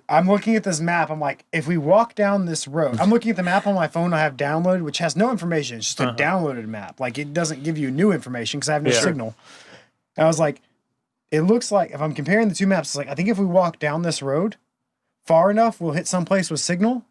I'm looking at this map. I'm like, if we walk down this road, I'm looking at the map on my phone I have downloaded, which has no information. It's just a downloaded map. Like it doesn't give you new information because I have no signal. And I was like, it looks like if I'm comparing the two maps, it's like I think if we walk down this road far enough, we'll hit some place with signal,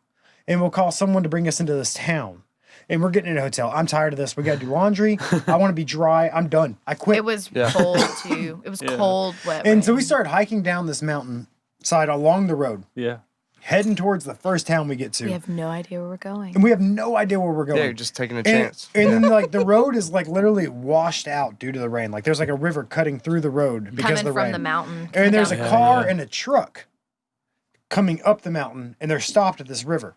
and we'll call someone to bring us into this town. And we're getting in a hotel. I'm tired of this. We got to do laundry. I want to be dry. I'm done. I quit. It was cold too. It was cold, wet. And rain. so we started hiking down this mountain side along the road, Yeah. heading towards the first town we get to. We have no idea where we're going. And we have no idea where we're going. Yeah, you're just taking a chance. And then like the road is like literally washed out due to the rain. Like there's like a river cutting through the road because Coming of the from rain. the mountain. And there's a down. car and a truck coming up the mountain, and they're stopped at this river.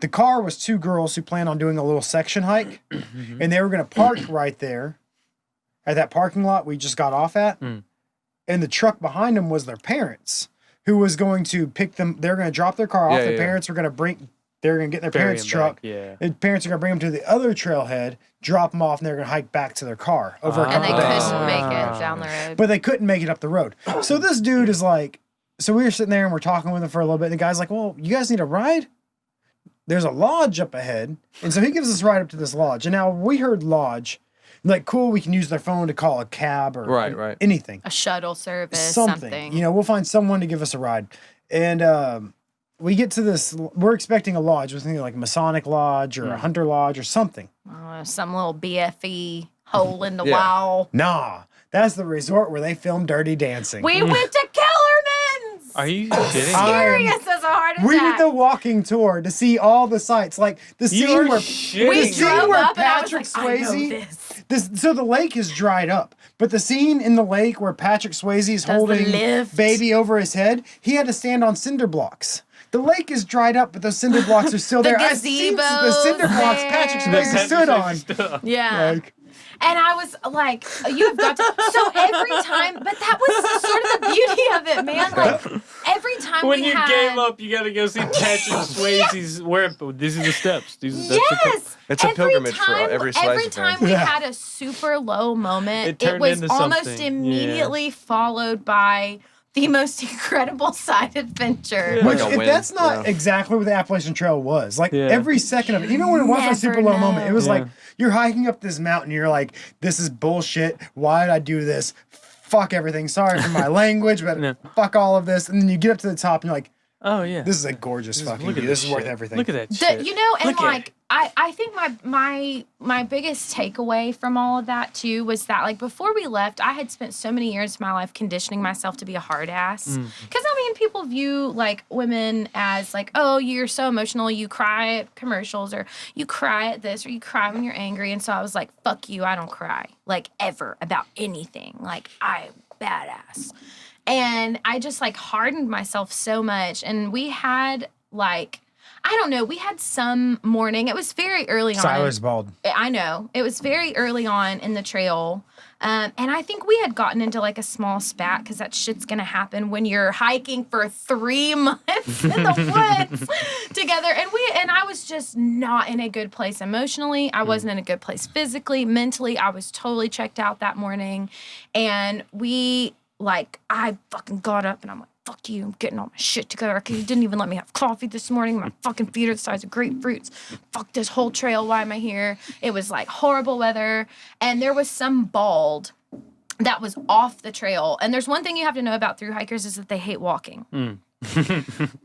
The car was two girls who planned on doing a little section hike, and they were going to park right there at that parking lot we just got off at. And the truck behind them was their parents, who was going to pick them. They're going to drop their car off. Yeah, Their yeah. parents were going to they're going to get their Bury parents' him truck. back, yeah. The parents are going to bring them to the other trailhead, drop them off, and they're going to hike back to their car over a And couple they days. couldn't make it down the road. But they couldn't make it up the road. So this dude is like, so we were sitting there and we're talking with him for a little bit. And the guy's like, well, you guys need a ride? There's a lodge up ahead. And so he gives us a ride up to this lodge. And now we heard lodge. Like, cool, we can use their phone to call a cab or Right. anything. A shuttle service, Something. You know, we'll find someone to give us a ride. And we get to this, we're expecting a lodge. We're thinking like a Masonic lodge or a Hunter lodge or something. Some little BFE hole in the Yeah. wall. Nah, that's the resort where they film Dirty Dancing. We went to Kellerman's. Are you kidding? Serious as a heart attack. We did the walking tour to see all the sights, like the scene You're where shitting. We the scene drove where up and I was Patrick like, I know Swayze. this. So the lake is dried up, but the scene in the lake where Patrick Swayze is the holding lift. baby over his head, he had to stand on cinder blocks. The lake is dried up, but those cinder blocks are still The there. I see the cinder gazebo's blocks there. Patrick Swayze stood on. Yeah. Like, And I was like, you have got to. So every time, but that was sort of the beauty of it, man. Like, every time When we you had. gave up, you got to go see Patrick Swayze's. Where these are the steps. That's Yes. It's a Every pilgrimage for time- every Slicer Every fan. time we Yeah. had a super low moment, It it turned was into almost something. immediately followed by the most incredible side adventure. Yeah. which, Like a if win, that's not yeah. exactly what the Appalachian Trail was, like Yeah. every second of it, even when it wasn't a Never super low moment, it was know. like you're hiking up this mountain, you're like, this is bullshit. Why did I do this? Fuck everything. Sorry for my language, but Yeah. fuck all of this. And then you get up to the top and you're like, Oh yeah. this is a gorgeous fucking Look view. at This is worth shit. everything. Look at that The, shit. you know, and Look at like I think my biggest takeaway from all of that too was that like before we left, I had spent so many years of my life conditioning myself to be a hard ass. Because I mean, people view like women as like, oh, you're so emotional, you cry at commercials, or you cry at this, or you cry when you're angry. And so I was like, fuck you, I don't cry like ever about anything. Like I'm badass. And I just like hardened myself so much. And we had like, I don't know, we had some morning. It was very early on. Siler's bald. I know. It was very early on in the trail. And I think we had gotten into like a small spat because that shit's going to happen when you're hiking for 3 months in the woods together. And I was just not in a good place emotionally. I wasn't in a good place physically, mentally. I was totally checked out that morning. And I fucking got up and I'm like, fuck you, I'm getting all my shit together. You didn't even let me have coffee this morning. My fucking feet are the size of grapefruits. Fuck this whole trail. Why am I here? It was like horrible weather. And there was some bald that was off the trail. And there's one thing you have to know about thru hikers is that they hate walking.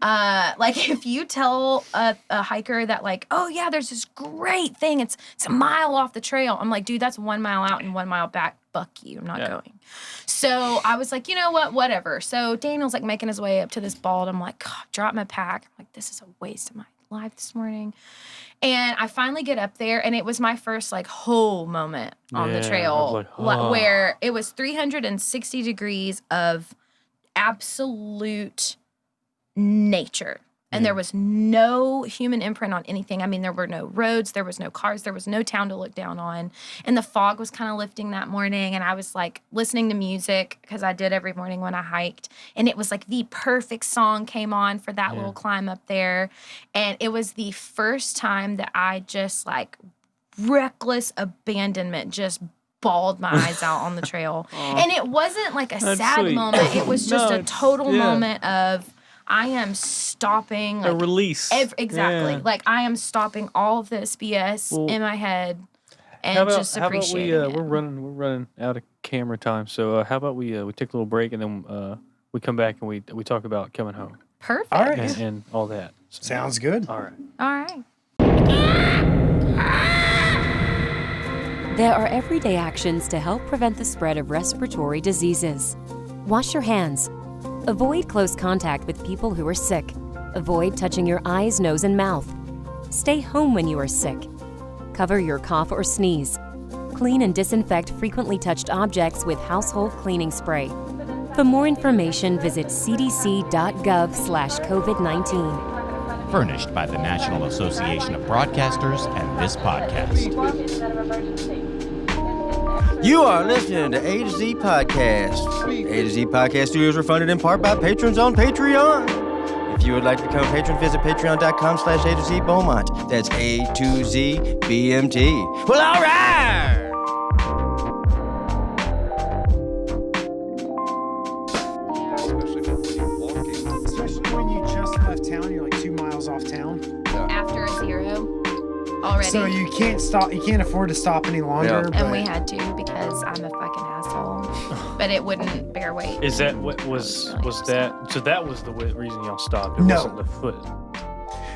Like if you tell a hiker that like, oh yeah, there's this great thing. It's a mile off the trail. I'm like, dude, that's 1 mile out and 1 mile back. Fuck you. I'm not going. So I was like, you know what? Whatever. So Daniel's like making his way up to this bald. I'm like, God, drop my pack. I'm like, this is a waste of my life this morning. And I finally get up there, and it was my first like whole moment on the Yeah, I trail, was like, oh. where it was 360 degrees of absolute nature. And there was no human imprint on anything. I mean, there were no roads, there was no cars, there was no town to look down on. And the fog was kind of lifting that morning. And I was like listening to music because I did every morning when I hiked. And it was like the perfect song came on for that little climb up there. And it was the first time that I just like reckless abandonment just bawled my eyes out on the trail. And it wasn't like a sad sweet. moment. It was just a total moment of I am stopping. Like, a release. Exactly. Yeah. Like I am stopping all of this BS in my head and just appreciating it. We're running out of camera time. So how about we take a little break and then we come back and we talk about coming home. Perfect. All right. And all that. So, Sounds good. all right. All right. There are everyday actions to help prevent the spread of respiratory diseases. Wash your hands. Avoid close contact with people who are sick. Avoid touching your eyes, nose, and mouth. Stay home when you are sick. Cover your cough or sneeze. Clean and disinfect frequently touched objects with household cleaning spray. For more information, visit cdc.gov/COVID-19. Furnished by the National Association of Broadcasters and this podcast. You are listening to A to Z Podcast. A to Z Podcast Studios are funded in part by patrons on Patreon. If you would like to become a patron, visit patreon.com/A to Z Beaumont. That's A to Z BMT. Well, all right! Especially when you just left town, you're like 2 miles off town. After a zero already. So you can't stop. You can't afford to stop any longer. And we had to because I'm a fucking asshole. But it wouldn't bear weight. Is that what was that? So that was the reason y'all stopped. It No. wasn't the foot.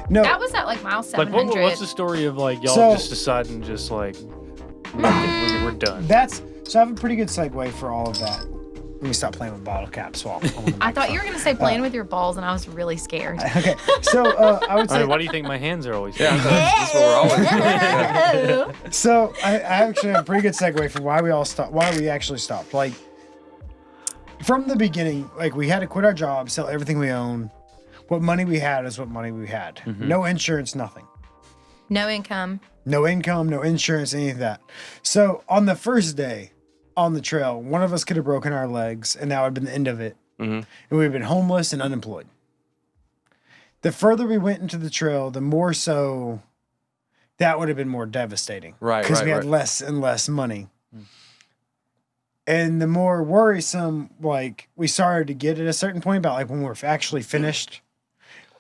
No. That was at like mile Like 700. what's the story of like y'all So- just deciding just like we're done. So I have a pretty good segue for all of that. Let me stop playing with bottle caps while I'm on the I thought you were microphone. going to say playing with your balls, and I was really scared. Okay, so I would I say mean, why do you think my hands are always? Yeah, that's what we're always doing. so. I actually have a pretty good segue for why we all stopped. Why we actually stopped. Like from the beginning, like we had to quit our job, sell everything we own. What money we had is what money we had. Mm-hmm. No insurance, nothing. No income. No income, no insurance, any of that. So on the first day on the trail, one of us could have broken our legs, and that would have been the end of it. Mm-hmm. And we would have been homeless and unemployed. The further we went into the trail, the more so that would have been more devastating. Right, Because we had right. less and less money. And the more worrisome, like, we started to get at a certain point about, like, when we're actually finished,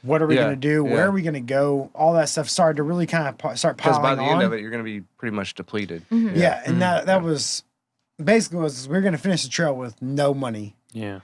what are we Yeah, going to do? yeah. Where are we going to go? All that stuff started to really kind of start Because piling by the on. end of it, you're going to be pretty much depleted. Yeah, and that was basically was we were gonna finish the trail with no money, Yeah.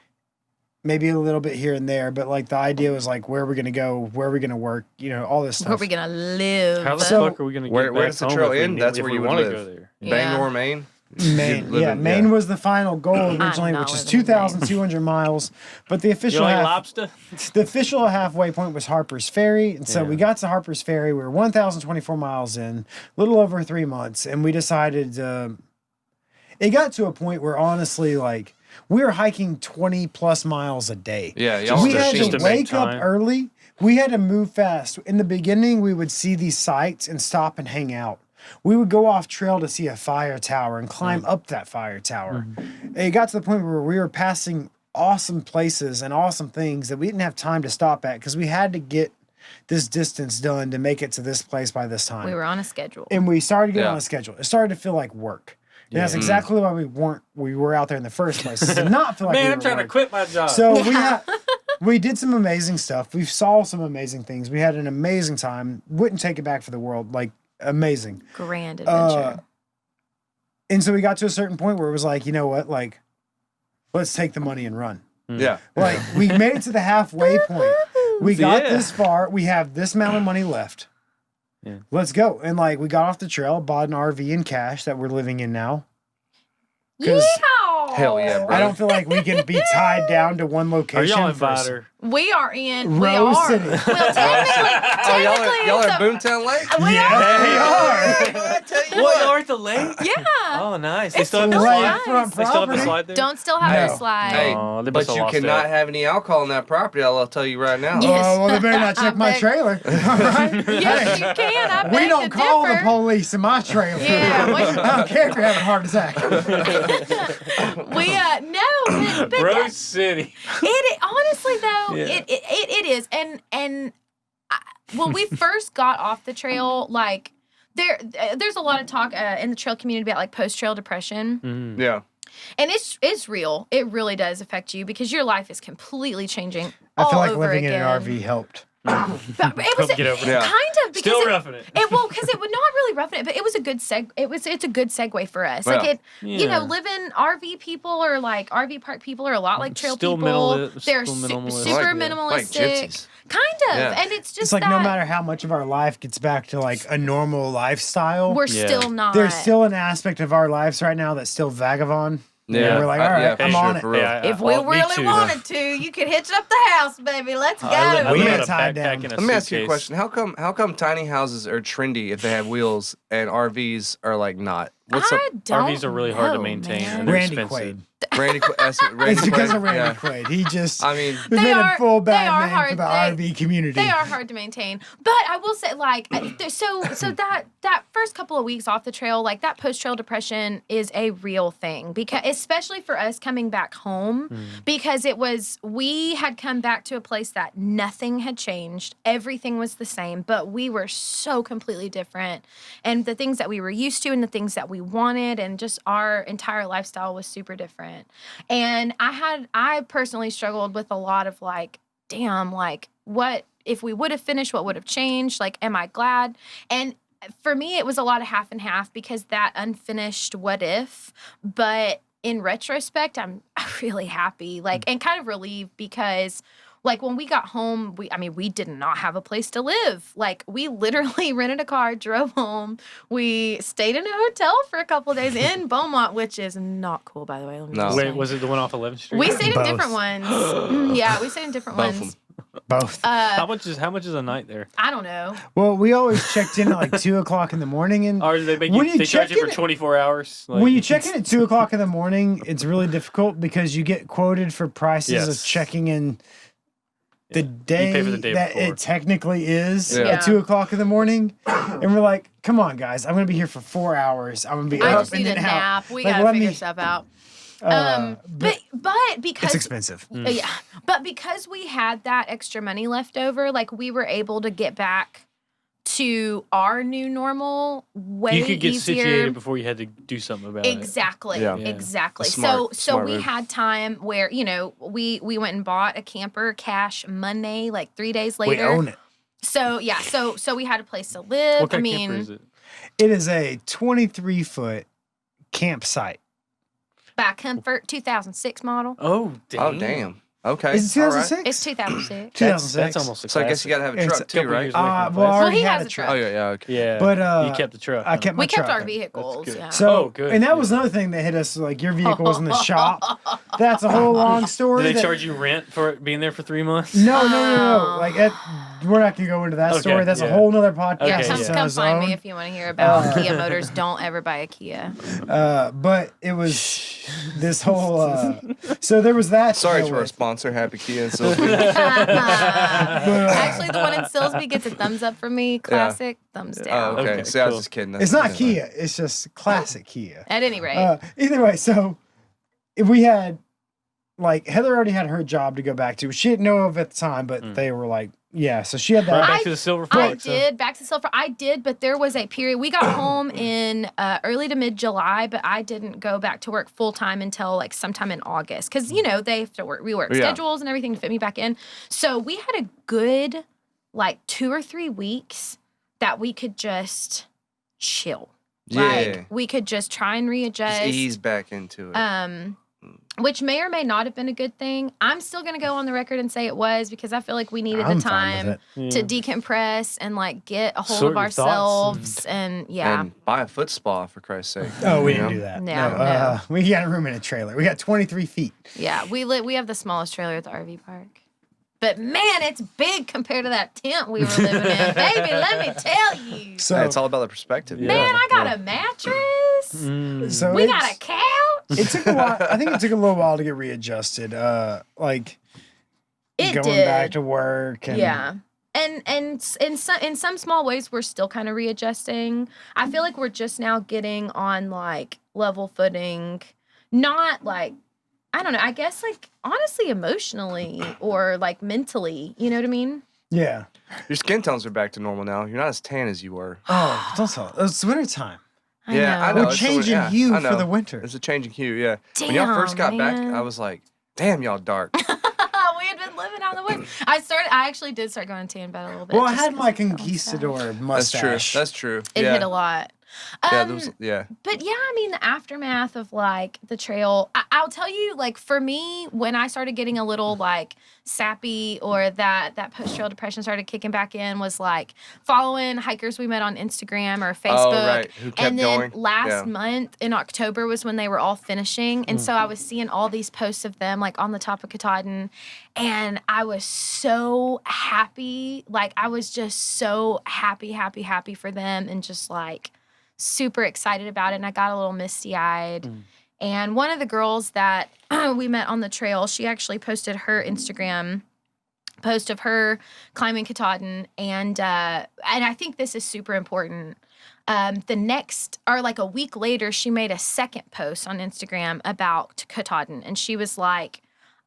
maybe a little bit here and there, but like the idea was like where are we gonna go, where are we gonna work, all this stuff. Where are we going to live? How the So- fuck are we gonna get Where back does the home trail if we end? need- That's if where we you would wanna live. go there? Bangor, Maine. Maine, You live yeah, in- Maine yeah. was the final goal originally, not which is living in Maine. 2,200 miles, but the You official like lobster? the official halfway point was Harper's Ferry, and so Yeah. we got to Harper's Ferry. We were 1,024 miles in, a little over 3 months, and we decided. It got to a point where honestly, like we were hiking 20 plus miles a day. Yeah, y'all We were had just to to make wake up time. early. We had to move fast. In the beginning, we would see these sites and stop and hang out. We would go off trail to see a fire tower and climb up that fire tower. And it got to the point where we were passing awesome places and awesome things that we didn't have time to stop at because we had to get this distance done to make it to this place by this time. We were on a schedule. And we started to get Yeah. on a schedule. It started to feel like work. And that's exactly why we were out there in the first place. It did not feel like we Man, were I'm trying to work. quit my job. So we did some amazing stuff. We saw some amazing things. We had an amazing time. Wouldn't take it back for the world. Like amazing. Grand adventure. And so we got to a certain point where it was like, you know what? Like, let's take the money and run. Yeah. Like we made it to the halfway point. We got Yeah. this far. We have this amount of money left. Yeah. Let's go. And like we got off the trail, bought an RV in cash that we're living in now. 'Cause Yeehaw! Hell yeah, bro. I don't feel like we can be tied down to one Are location. y'all in for us. Vider? We are in. Rose City. Well, technically, y'all are it's at Boomtown Lake? We are. What, y'all are at the lake? Yeah. Oh, nice. They It's still have the really slide? nice. They still have the slide there? Don't still have No. the slide. Hey, Oh, they but must have you lost cannot that. have any alcohol on that property. I'll tell you right now. Yes. Oh, well, they better not check my bet. trailer. All right? Yes, you can. I beg We don't to call the differ. police in my trailer. Yeah, I don't care if you're having a heart attack. We no, but Rose City. honestly though, Yeah. it is, and when we first got off the trail, like there's a lot of talk in the trail community about like post trail depression. Mm-hmm. Yeah. And it's real. It really does affect you because your life is completely changing. I feel all like over living again. in an RV helped. But it was Get over it. Yeah. kind of because Still roughing it. because it would not really roughing it, but it was a good it's a good segue for us. Yeah. Like you know, Yeah. living RV people or like RV park people are a lot like trail Still people. They're still minimalist. super Like minimalistic, gypsies. kind of, Yeah. and it's just It's like that no matter how much of our life gets back to like a normal lifestyle, we're Yeah. still not. there's still an aspect of our lives right now that's still vagabond. Yeah. We're like, all right, for I'm sure, on it. for real. Yeah, if we me really too. wanted to, you could hitch up the house, baby. Let's go. I We live ain't in a tied backpack down. in a Let me ask you a suitcase. question. How come tiny houses are trendy if they have wheels and RVs are like not? What's I don't RVs are really hard to know, maintain. man. And they're Randy expensive. Quaid. Randy It's because of Randy Yeah. Quaid. He just I mean, has They made are- a full they bad are name hard. for the They- RV community. They are hard to maintain, but I will say, like, so that first couple of weeks off the trail, like that post trail depression is a real thing because, especially for us coming back home, because we had come back to a place that nothing had changed, everything was the same, but we were so completely different, and the things that we were used to and the things that we wanted, and just our entire lifestyle was super different, and I personally struggled with a lot of like, damn, like what if we would have finished, what would have changed? Like, am I glad? And for me, it was a lot of half and half because that unfinished what if, but in retrospect, I'm really happy, like, and kind of relieved because like when we got home, we did not have a place to live. Like we literally rented a car, drove home. We stayed in a hotel for a couple of days in Beaumont, which is not cool, by the way. Let me No. just Wait, say. was it the one off 11th Street? We stayed in Both. different ones. Yeah, we stayed in different Both of ones. Both. How much is a night there? I don't know. Well, we always checked in at like 2 o'clock in the morning, and Or do they make When you? you They charge check you for in- 24 hours. Like, when you check in at 2 o'clock in the morning, it's really difficult because you get quoted for prices Yes. of checking in the You day, pay for the day that before. it technically is Yeah. at 2 o'clock in the morning, and we're like, "Come on, guys! I'm gonna be here for 4 hours. I'm gonna be I up just and need a then nap. We Like, gotta let figure me- stuff out. but But because it's expensive. Yeah, but because we had that extra money left over, like we were able to get back to our new normal way you could get easier. situated before you had to do something about it. Exactly. Yeah. Yeah. Exactly. Smart So we move. had time where, you know, we went and bought a camper cash Monday, like 3 days later. We own it. So yeah, so we had a place to live. What kind I of mean, camper is it? It is a 23-foot campsite. by Comfort 2006 model. Oh, damn. oh damn. Okay. Is it all right. 2006? It's 2006. 2006. That's almost a So I guess you gotta have a It's truck a too, couple right? years away from well, the I place. already he had has a a truck. Oh yeah, okay. Yeah, But, you kept the truck. I kept my We kept truck. our vehicles. good. Yeah. So, Oh, good, and that was good. another thing that hit us. Like your vehicle was in the shop. That's a whole long story. Did they that- charge you rent for it being there for 3 months? No. Oh. Like we're not gonna go into that Okay, story. That's a yeah. whole nother podcast. Okay, Yeah, in come, yeah. come its find own. me if you want to hear about Kia Motors. Don't ever buy a Kia. But it was this whole. So there was that. Sorry deal to our with. sponsor, Happy Kia and Sylvia. Actually, the one in Silsby gets a thumbs up from me. Classic, thumbs Oh, down. okay. Okay, See, I was cool. just kidding. It's not Kia. It's just classic Kia. At any rate, Either way, so if we had, like, Heather already had her job to go back to. She didn't know of at the time, but they were like, yeah. So she had that. Right back to the Silver Fox. I did back to Silver. I did, but there was a period. We got home in early to mid July, but I didn't go back to work full time until like sometime in August because you know they have to rework Yeah. schedules and everything to fit me back in. So we had a good like 2 or 3 weeks that we could just chill. Yeah. Like we could just try and readjust. Just ease back into it. Which may or may not have been a good thing. I'm still going to go on the record and say it was because I feel like we needed I'm the fine time with to decompress and like get a hold Sort of your thoughts. ourselves and yeah. And buy a foot spa for Christ's sake. Oh, we You didn't know? do that. No. We got a room in a trailer. We got 23 feet. Yeah, we have the smallest trailer at the RV park. But man, it's big compared to that tent we were living in. Baby, let me tell you. So it's all about the perspective. Man, I got a mattress. So we got a couch. It took a while. I think it took a little while to get readjusted. Like It going did. back to work. And, Yeah. And in some small ways, we're still kind of readjusting. I feel like we're just now getting on like level footing, not like, I don't know, I guess like honestly emotionally or like mentally, you know what I mean? Yeah. Your skin tones are back to normal now. You're not as tan as you were. Oh, don't tell. It's wintertime. I I know. know. We're it's changing I hue know. for the winter. It's a changing hue, yeah. When y'all first got back, man. I was like, damn, y'all dark. We had been living out in the woods. I actually did start going to tan bed a little bit. Well, I just had 'cause my it felt sad. conquistador That's mustache. true. That's true. It yeah. hit a lot. Yeah, there was, yeah. But yeah, I mean, the aftermath of like the trail, I'll tell you, like for me, when I started getting a little like sappy or that post-trail depression started kicking back in was like following hikers we met on Instagram or Facebook. Oh, right. Who kept and then going. last Yeah. month in October was when they were all finishing. And so I was seeing all these posts of them like on the top of Katahdin. And I was so happy. Like I was just so happy for them and just like super excited about it. And I got a little misty-eyed. And one of the girls that we met on the trail, she actually posted her Instagram post of her climbing Katahdin. And I think this is super important. The next, or like a week later, she made a second post on Instagram about Katahdin. And she was like,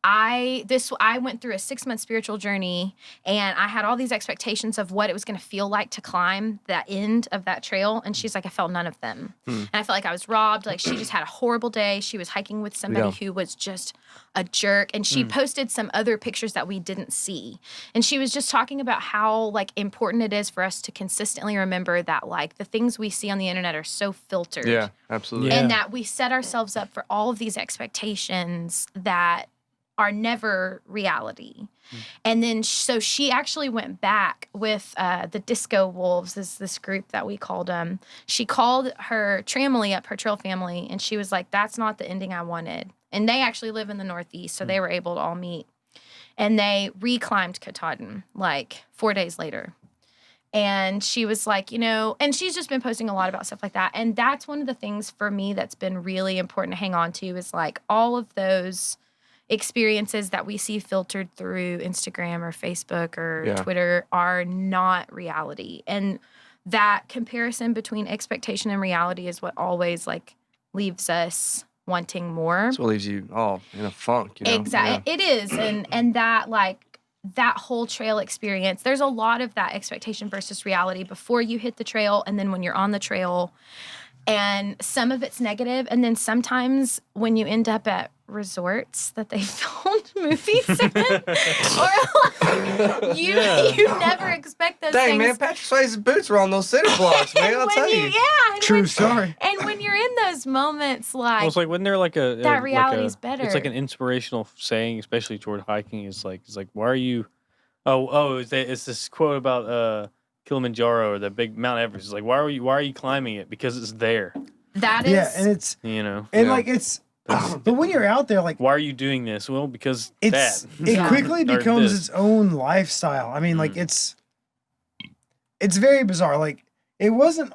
I went through a 6-month spiritual journey and I had all these expectations of what it was going to feel like to climb that end of that trail. And she's like, I felt none of them. And I felt like I was robbed. Like she just had a horrible day. She was hiking with somebody who was just a jerk. And she posted some other pictures that we didn't see. And she was just talking about how like important it is for us to consistently remember that like the things we see on the internet are so filtered. Yeah, absolutely. And that we set ourselves up for all of these expectations that are never reality. And then, so she actually went back with the Disco Wolves, is this group that we called them. She called her tramily up, her trail family, and she was like, that's not the ending I wanted. And they actually live in the Northeast, so they were able to all meet. And they reclimbed Katahdin like 4 days later. And she was like, you know, and she's just been posting a lot about stuff like that. And that's one of the things for me that's been really important to hang on to is like all of those experiences that we see filtered through Instagram or Facebook or Twitter are not reality. And that comparison between expectation and reality is what always like leaves us wanting more. That's what leaves you all in a funk, you know? Exactly. It is. And that like that whole trail experience, there's a lot of that expectation versus reality before you hit the trail and then when you're on the trail. And some of it's negative. And then sometimes when you end up at resorts that they filmed movies in, or like, you never expect those Dang, things. man, Patrick Swayze's boots were on those cinder blocks, man. I'll tell you. Yeah. True story. And when you're in those moments, like, Well, it's like when they're like a that reality's better. It's like an inspirational saying, especially toward hiking. It's like why are you? It's this quote about Kilimanjaro or the big Mount Everest. It's like why are you climbing it? Because it's there. that is. Yeah, and it's You know. like it's. But when you're out there, like Why are you doing this? Well, because it Yeah. quickly Or becomes this. its own lifestyle. I mean, like it's very bizarre. Like it wasn't.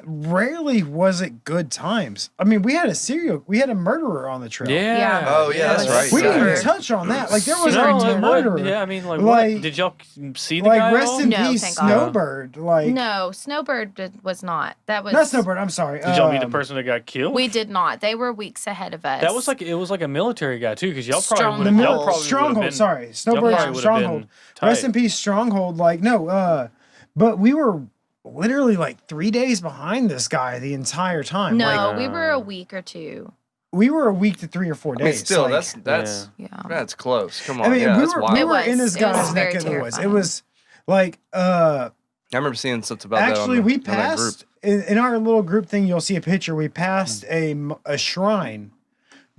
Rarely was it good times. I mean, we had a murderer on the trail. Yeah. Oh, yeah, that's right. We didn't Yeah. even touch on that. Like there was No, a it murderer. wasn't. Yeah, I mean, like, Like- what? Did y'all see the Like guy? rest at all? in No, peace, thank God. Snowbird. Like No, Snowbird was not. That was not Snowbird. I'm sorry. Did y'all meet the person that got killed? We did not. They were weeks ahead of us. That was like it was like a military guy too, because y'all Stronghold. probably The would y'all middle probably Stronghold. would've been- Sorry, y'all Snowbird probably would've Stronghold. been Rest tight. in peace, Stronghold. Like no, but we were literally like 3 days behind this guy the entire time. No, Like we were a week or two. we were a week to 3 or 4 I mean, days. still, like, that's Yeah. that's close. Come on, I mean, yeah, we that's were wild. we were It in was- this it was guy's very neck of the woods. It terrifying. was like I remember seeing something about actually that. we on that group. passed in our little group thing. You'll see a picture. We passed a shrine,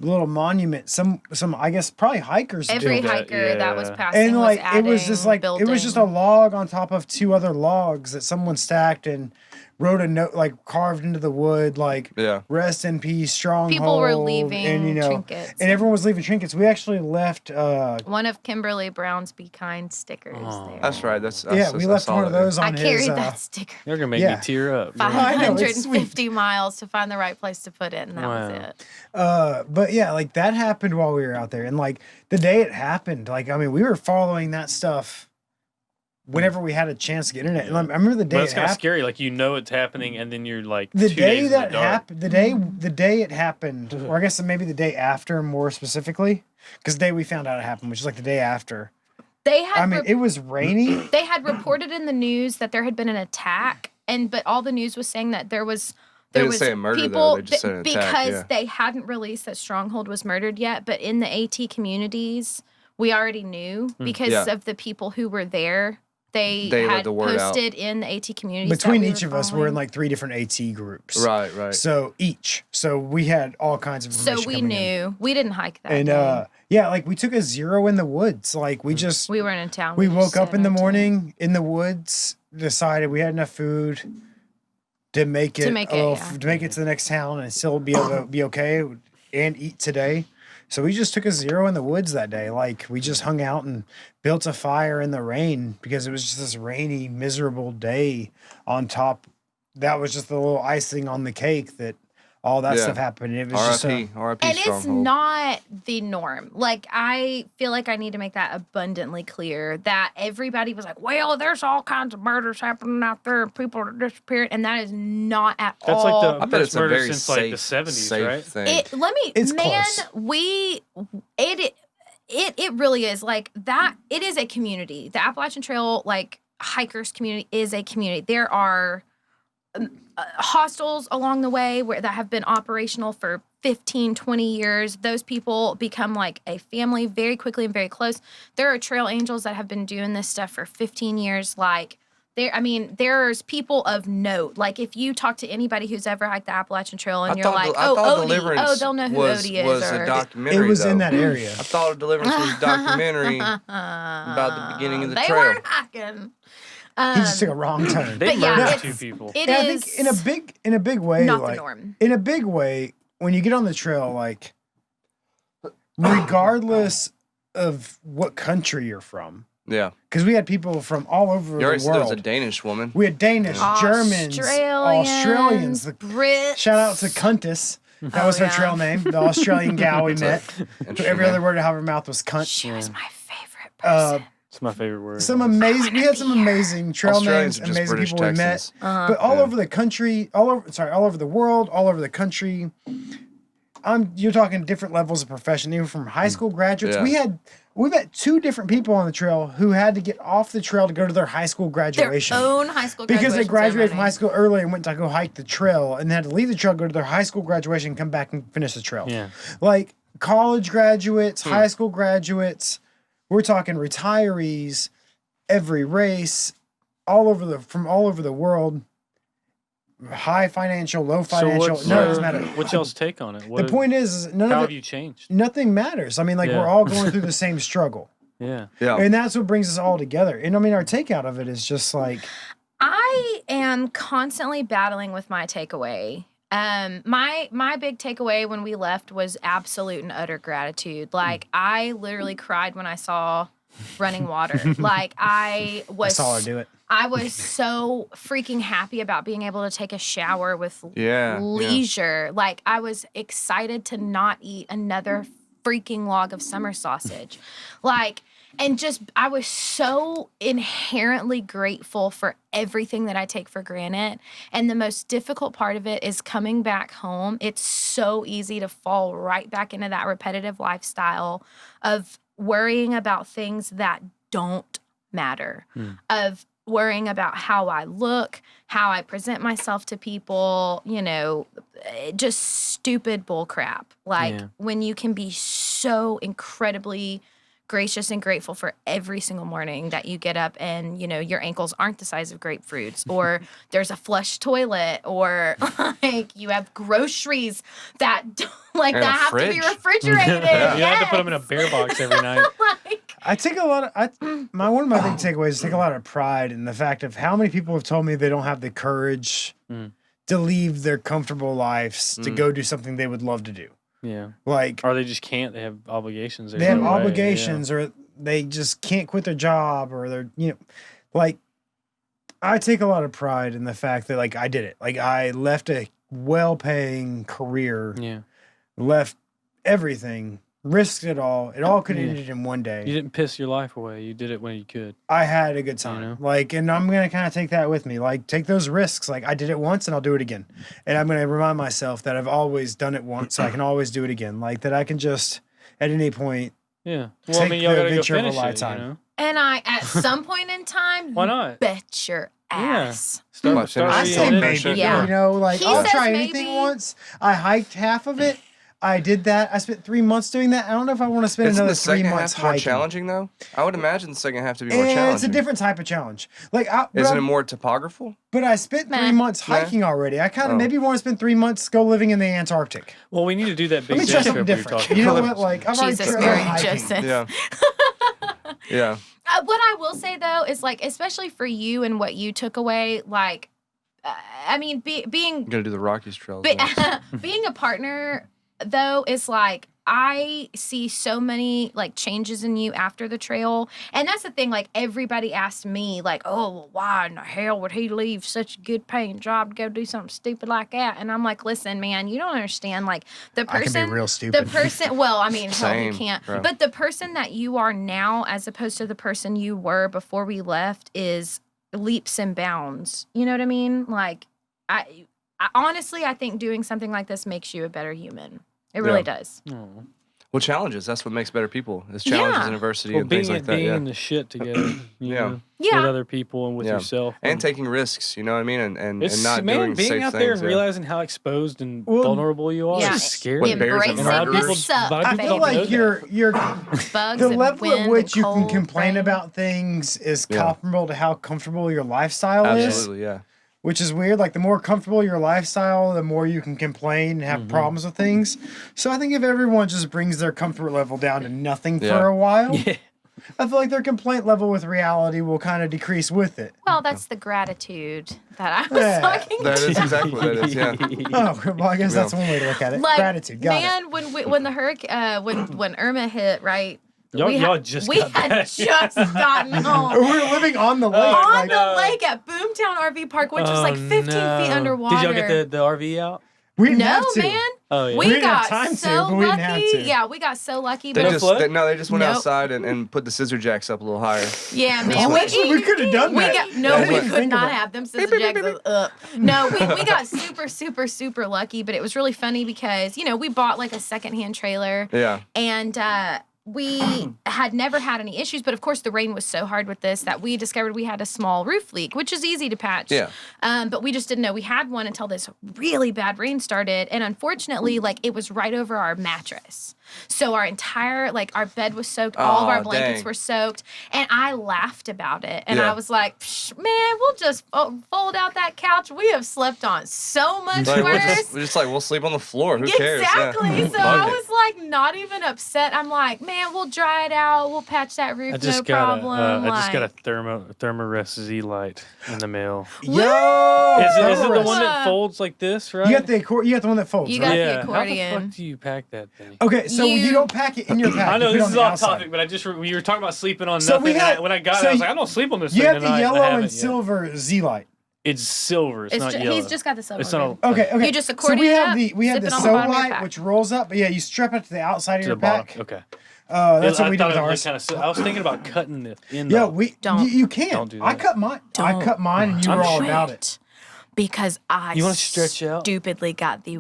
a little monument. Some I guess probably hikers Every do. hiker that was yeah. passing And like was it was just like building. it was just a log on top of 2 other logs that someone stacked, and wrote a note, like carved into the wood, like Yeah. rest in peace, stronghold. People were leaving and, trinkets. And everyone was leaving trinkets. We actually left. One of Kimberly Brown's Be Kind stickers there. That's right. That's we left one of those on I his. carried that sticker. You're gonna make Yeah. me tear up. I know, it's 550 miles to find the right place to put it, and that was it. But yeah, like that happened while we were out there, and like the day it happened, like I mean, we were following that stuff whenever we had a chance to get internet. And I remember the day But it's it kind of happened. scary. Like it's happening, and then you're like The 2 day days that in the dark. happened, the day it happened, or I guess maybe the day after, more specifically, because the day we found out it happened, which is like the day after. They had. I mean, it was rainy. They had reported in the news that there had been an attack, but all the news was saying that there was. They There didn't was say a murder, people though. They just said an because attack, yeah. they hadn't released that Stronghold was murdered yet. But in the AT communities, we already knew because of the people who were there. They let had the word out. posted in the AT communities. Between that we each were of us, we're in following. like 3 different AT groups. Right, right. So we had all kinds of So information. we coming in. knew. We didn't hike that And day. yeah, like we took a 0 in the woods. Like we just We weren't in town. we just woke up sat in the our tent. morning in the woods, decided we had enough food to make it To make it to the next town and still be able to be okay and eat today. So we just took a 0 in the woods that day. Like we just hung out and built a fire in the rain because it was just this rainy, miserable day on top. That was just the little icing on the cake that all that Yeah. stuff happened. It was just R.I.P. R.I.P. And it's Stronghold. not the norm. Like, I feel like I need to make that abundantly clear that everybody was like, well, there's all kinds of murders happening out there and people are disappearing. And that is not at That's all. like I the bet first it's a murder very since safe, like the 70s, safe right? thing. It's man, close. it really is like that. It is a community. The Appalachian Trail, like hikers community, is a community. There are hostels along the way that have been operational for 15, 20 years. Those people become like a family very quickly and very close. There are trail angels that have been doing this stuff for 15 years. Like, there's people of note. Like, if you talk to anybody who's ever hiked the Appalachian Trail and you're like, I thought Odie, Deliverance they'll know who was, Odie is. was or, a documentary. It was in though. that area. I thought Deliverance was a documentary about the beginning of the they trail. weren't hiking. He just took a wrong turn. They But yeah, murdered it's- 2 people. It Yeah, I is think in a big way, not the like, norm. in a big way, when you get on the trail, like regardless of what country you're from, Yeah. because we had people from all over You the already said there was a world. Danish woman. We had Danish, Germans, Australians. The, Brits. shout out to Cuntus. That was her yeah. trail name. The Australian gal we met. Interesting Every name. other word out of her mouth was cunt. She was my favorite person. It's my favorite word. Some amazing. We had some amazing trail Australians names, are just amazing British people we met. Texans. But all over the country, all over the world, all over the country. You're talking different levels of profession, even from high school graduates. Yeah. We met 2 different people on the trail who had to get off the trail to go to their high school graduation. Their own high school Because they graduation graduated from ceremony. high school early and went to go hike the trail and had to leave the trail, go to their high school graduation, come back and finish the trail. Yeah. Like college graduates, high school graduates, we're talking retirees, every race, from all over the world. High financial, low financial, So no, it doesn't matter. what's y'all's take on it? The point is none how of have it, you changed? nothing matters. I mean, like Yeah. we're all going through the same struggle. Yeah. Yeah. And that's what brings us all together. And I mean, our takeout of it is just like, I am constantly battling with my takeaway. My big takeaway when we left was absolute and utter gratitude. Like, I literally cried when I saw running water. Like, I saw her do it. I was so freaking happy about being able to take a shower with Yeah, leisure. Like, I was excited to not eat another freaking log of summer sausage. Like, and just, I was so inherently grateful for everything that I take for granted. And the most difficult part of it is coming back home. It's so easy to fall right back into that repetitive lifestyle of worrying about things that don't matter, of worrying about how I look, how I present myself to people, just stupid bull crap. Like, when you can be so incredibly gracious and grateful for every single morning that you get up and, your ankles aren't the size of grapefruits, or there's a flush toilet, or like you have groceries that And a have to be fridge. refrigerated. You have to put them in a bear box every night. I take a lot of one of my big takeaways is take a lot of pride in the fact of how many people have told me they don't have the courage to leave their comfortable lives to go do something they would love to do. Yeah. Like, or they just can't. They have obligations. They have obligations, or they just can't quit their job, or they're like. I take a lot of pride in the fact that like I did it. Like I left a well-paying career. Yeah. Left everything. Risked it all. It all could have ended in one day. You didn't piss your life away. You did it when you could. I had a good time. Like, and I'm going to kind of take that with me. Like, take those risks. Like, I did it once and I'll do it again. And I'm going to remind myself that I've always done it once, so I can always do it again. Like, that I can just, at any point, well, I mean, y'all got to go finish it, you know? And at some point in time, why not? Bet your ass. I say maybe. Yeah. You know, like, He I'll says try maybe. anything once. I hiked half of it. I did that. I spent 3 months doing that. I don't know if I want to spend Isn't another the 3 second months half more hiking. challenging though? I would imagine the second half to be more It's a challenging. different type of challenge. Like, Isn't it more topographical? But I spent 3 months hiking already. I kind of maybe want to spend 3 months go living in the Antarctic. Well, we need to do that big Let me try day something trip we were different. talking You know about. what? Like, I've already Jesus, tried Mary hiking. Joseph. Yeah. Yeah. What I will say though is like, especially for you and what you took away, like, I mean, being I'm gonna do the Rockies Trail. being a partner though is like, I see so many like changes in you after the trail. And that's the thing, like everybody asked me like, oh, well, why in the hell would he leave such a good paying job to go do something stupid like that? And I'm like, listen, man, you don't understand. Like the person, I can be real stupid. the person, well, I mean, hell, you Same, can't, bro. but the person that you are now, as opposed to the person you were before we left, is leaps and bounds. You know what I mean? Like I honestly, I think doing something like this makes you a better human. It really does. Well, challenges. That's what makes better people. Is challenges and adversity and things like that. Being Yeah. in the shit together. You know, Yeah. with other people and with yourself. And taking risks, you know what I mean? And It's, not man, doing being safe out things. there and realizing how exposed and Well, vulnerable you are yeah, is scary. What bears embracing and a lot of the people- suck, a lot of I people feel don't know like that. you're bugs the and level wind at which and you can cold, complain rain. about things is Yeah. comparable to how comfortable your lifestyle is. Absolutely, yeah. Which is weird. Like the more comfortable your lifestyle, the more you can complain and have problems with things. So I think if everyone just brings their comfort level down to nothing Yeah. for a while, Yeah. I feel like their complaint level with reality will kind of decrease with it. Well, that's the gratitude that I was Yeah. talking That to. is exactly what it is, yeah. Oh, well, I guess that's one way to look at it. Like, Gratitude. Got it. man, when the hurricane, when Irma hit, right? Y'all just we got had back. just gotten home. We were living on the lake. On like, the lake at Boomtown RV Park, which was like 15 feet underwater. Did y'all get the RV out? we didn't No, have to. man. Oh, yeah. We didn't have got time to, so but we didn't have lucky. to. Yeah, we got so lucky. They But just they just went Nope. outside and put the scissor jacks up a little higher. yeah, man. Actually, we could have done that. We That's could what I think not about. have them scissor jacks up. No, we got super lucky, but it was really funny because, you know, we bought like a secondhand trailer. Yeah. And we had never had any issues, but of course the rain was so hard with this that we discovered we had a small roof leak, which is easy to patch. Yeah. But we just didn't know we had one until this really bad rain started. And unfortunately, like it was right over our mattress. So our entire, like our bed was soaked, all of our Oh, blankets dang. were soaked. And I laughed about it. And Yeah. I was like, Psh, man, we'll just fold out that couch. We have slept on so much Like, worse. we're just like, we'll sleep on the floor. Who cares? Exactly. Yeah. So Fuck I it. was like not even upset. I'm like, man, we'll dry it out. We'll patch that roof, I just no got problem. I just got a Like, Thermarest Z light in the mail. Yo! Is it the Thermarest. one that folds like this, right? You got the one that folds, You right? got the yeah. How the accordion. fuck do you pack that thing? Okay, so you You- don't pack it in your pack. I know you put it this on is the off outside. topic, but I just we were talking about sleeping on So nothing. we had- and when I got so it, I was you- like, I'm gonna sleep on this You thing have the tonight. yellow I haven't and yet. silver Z light. It's silver. It's not yellow. He's just got the silver. It's not one. a, Okay. You just So we accordion have it, the zip it on the so bottom of your light pack. which rolls up, but yeah, you strap it to the outside of to your the bottom. pack. Okay. That's what we did thought with it ours. was I was thinking about cutting the end Yeah, off. Don't. you can. Don't do I that. cut mine. I cut mine, and you were all about it. Because I You wanna stretch out? stupidly got the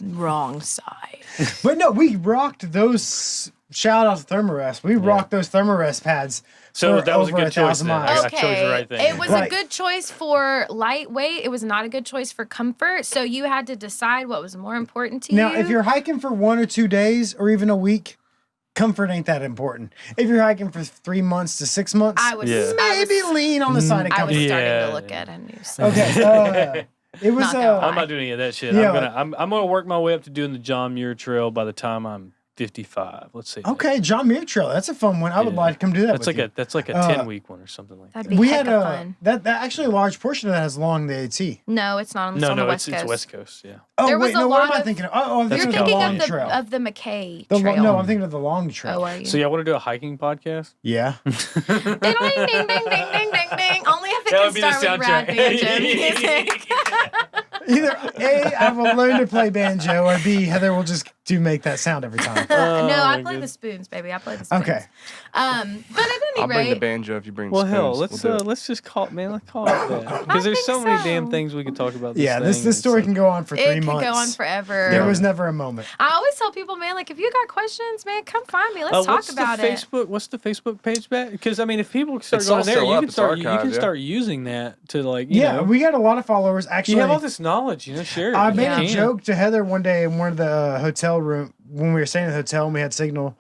wrong side. But no, we rocked those. Shout out to Thermarest. We rocked those Thermarest pads. So for that was a over good choice 1,000 then. miles. I chose the right thing. It was Right. a good choice for lightweight. It was not a good choice for comfort. So you had to decide what was more important to you. Now, if you're hiking for 1 or 2 days or even a week, comfort ain't that important. If you're hiking for 3 months to 6 months, I was, Yeah. I was, maybe lean on the side of I was comfort. starting Yeah. to look at a new side. Okay, it was Not gonna lie. I'm not doing any of that shit. Yeah. I'm gonna work my way up to doing the John Muir Trail by the time I'm 55. Let's say. Okay, John Muir Trail. That's a fun one. I would like to come do that. That's like a 10-week one or something like that. That'd be heck of fun. That actually a large portion of that is along the AT. No, it's not on the West Coast. It's West Coast. Yeah. Oh There was wait, a no. What lot am I of- thinking of? Oh, I'm You're thinking of the long thinking trail. of the McKay Trail. No, I'm thinking of the long trail. Oh, are you? So y'all want to do a hiking podcast? Yeah. Ding, ding, ding, ding, ding, ding, ding, ding. Only if it That can would be the start with rap soundtrack. banjo music. Either A, I will learn to play banjo, or B, Heather will just make that sound every time. No, I play the spoons, baby. I play the spoons. Okay. But at any I'll bring the rate, banjo if you bring Well, spoons. hell, We'll do it. let's just call it, man. Let's call it that. Because there's so many damn things we could talk about. Yeah, this this story thing. can go on for 3 it could months. go on forever. There was never a moment. I always tell people, man, like if you got questions, man, come find me. Let's talk about it. What's the Facebook page back? Because I mean, if people start It's going all there, still you up. can It's start. You archived, can yeah. start using that to like. You Yeah, know, we got a lot of followers. Actually, you have all this knowledge. Share it. I You made a can. joke to Heather one day in one of the hotel room when we were staying in the hotel and we had signal.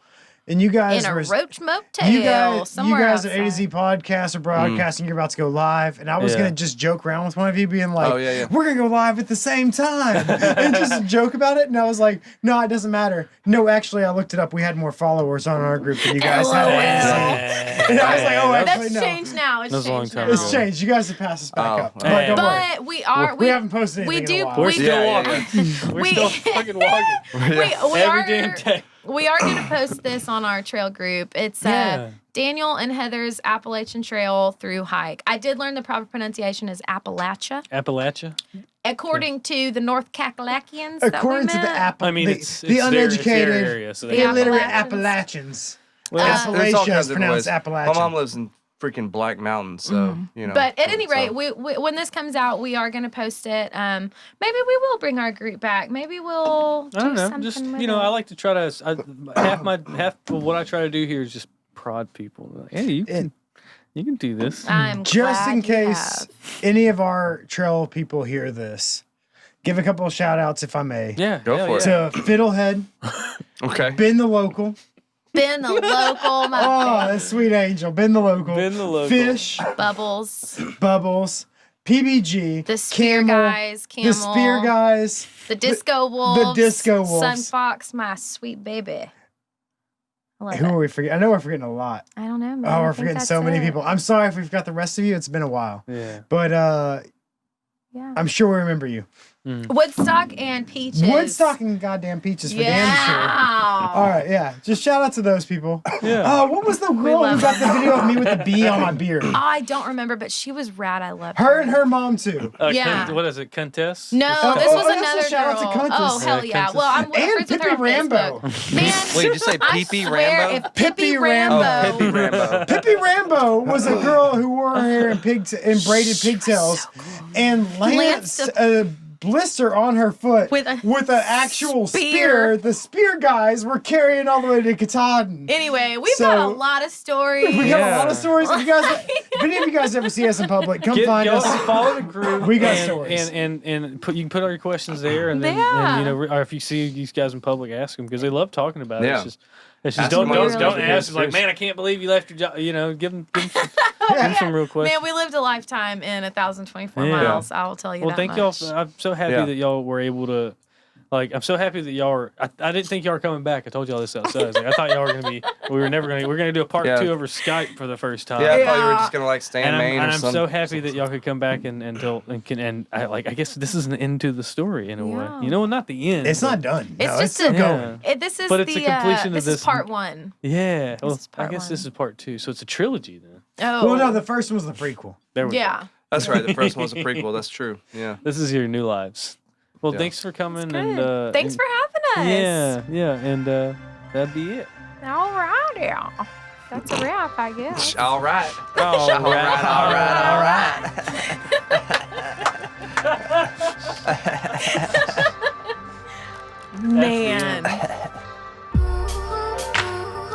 And you guys In a were roach motel you guys somewhere at A to Z outside. podcast are broadcasting. You're about to go live, and I was Yeah. gonna just joke around with one of you, being like, Oh, yeah. "We're gonna go live at the same time," and just joke about it. And I was like, "No, it doesn't matter." No, actually, I looked it up. We had more followers on our group than you guys had. And I was like, "Oh, actually, That's no." changed now. It's That was a long changed time now. It's changed. You guys have passed us back Oh. up, but don't worry. But we are. We haven't posted We anything in do. a while. We're We still Yeah, walking. We're We- still fucking walking. we Every are. damn day. We are going to post this on our trail group. It's Yeah. Daniel and Heather's Appalachian Trail through hike. I did learn the proper pronunciation is Appalachia, Appalachia. according to the North Kakalaki-ians that we According to the met. I mean, the it's uneducated, their area, so they The have- illiterate Appalachians. Appalachians. Well, There's all Appalachia kinds is of pronounced ways. Appalachian. My mom lives in freaking Black Mountain, so you know. But at any rate, so. we when this comes out, we are going to post it. Maybe we will bring our group back. Maybe we'll do I don't know. something Just with I it. like to try to. Half of what I try to do here is just prod people. Like, hey, you can do this. I'm Just glad in you case have. any of our trail people hear this, give a couple of shout outs if I may. Yeah, Go hell for it. yeah. To Fiddlehead, Okay. Ben the Local. Ben the local, my Oh, that's sweet angel. Ben the Local. Ben the Local. Fish, Bubbles, Bubbles, PBG, the Spear Camel, guys, Camel, the Spear guys. the Disco Wolves, Disco Wolves. Sunfox, my sweet baby. I love Who it. are we forgetting? I know we're forgetting a lot. I don't know, man. Oh, I we're think forgetting that's so many it. people. I'm sorry if we've got the rest of you. It's been a while. Yeah. But Yeah. I'm sure we remember you. Woodstock and Peaches. Woodstock and goddamn Peaches for damn sure. Yeah. All right, yeah. Just shout out to those people. Yeah. Oh, what was the girl who love got the video of me with the bee on my beard? I don't remember, but she was rad. I loved Her and her mom too. Yeah. What is it? Contest? No, Oh, this oh, was also another shout out to girl. Countess. Oh, hell yeah. Countess. Well, I'm And friends with her Pippi on Rambo. Facebook. Man, Wait, did you say I Pee-Pee swear, Rambo? if Pippi Pippi Rambo. Rambo. Oh, Pippi Rambo. Pippi Rambo was a girl who wore her hair in braided pigtails, and lanced a blister on her foot With an a actual spear. spear. The spear guys were carrying all the way to Katahdin. Anyway, we've So- got a lot of stories. We got a lot Yeah. of stories. If you guys, if any of you guys ever see us in public, come find Go us. follow the group. We got and, stories. and put you can put all your questions there, and then Yeah. and, or if you see these guys in public, ask them because they love talking about it. Yeah. It's just Ask don't them what don't it's ask. about. Like, man, I can't believe you left your job. Give them some, Yeah. some real questions. Man, we lived a lifetime in 1,024 Yeah. miles. I will tell you Well, that thank much. y'all. I'm so happy Yeah. that y'all were able to. Like, I'm so happy that y'all are. I didn't think y'all were coming back. I told y'all this outside. I was like, I thought y'all were gonna be. We were never gonna. We're gonna do a part Yeah. 2 over Skype for the first time. Yeah, I thought you were Yeah. just gonna like stay in And Maine or I'm something. so happy that y'all could come back and I guess this is an end to the story in a Yeah. way. Not the end. It's but- not done. It's No, just still a- going. This is But it's the a completion of this this- is part one. Yeah. Well, is I part guess this one. is part 2, so it's a trilogy then. Oh, Well, no, the first one was the prequel. There we go. yeah. That's right. The first one was a prequel. That's true. Yeah. This is your new lives. Well, Yeah. thanks for coming Good. and Thanks for having us. Yeah, and that'd be it. All right, yeah. That's a wrap, I guess. All right. All right. Man.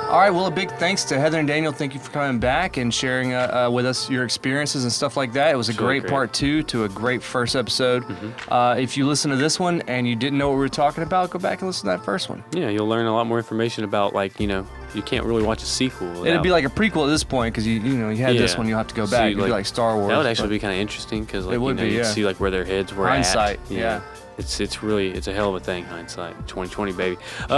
All right. Well, a big thanks to Heather and Daniel. Thank you for coming back and sharing with us your experiences and stuff like that. It was a Really great great. part 2 to a great first episode. If you listen to this one and you didn't know what we were talking about, go back and listen to that first one. Yeah, you'll learn a lot more information about you can't really watch a sequel. It'd without- be like a prequel at this point because you had this Yeah. one. You'll have to go So back. you, It'd be like Star Wars. That would actually but be kind of interesting because It would be, you'd yeah. see where their heads were hindsight. at. Yeah. It's a hell of a thing, hindsight. 2020, baby.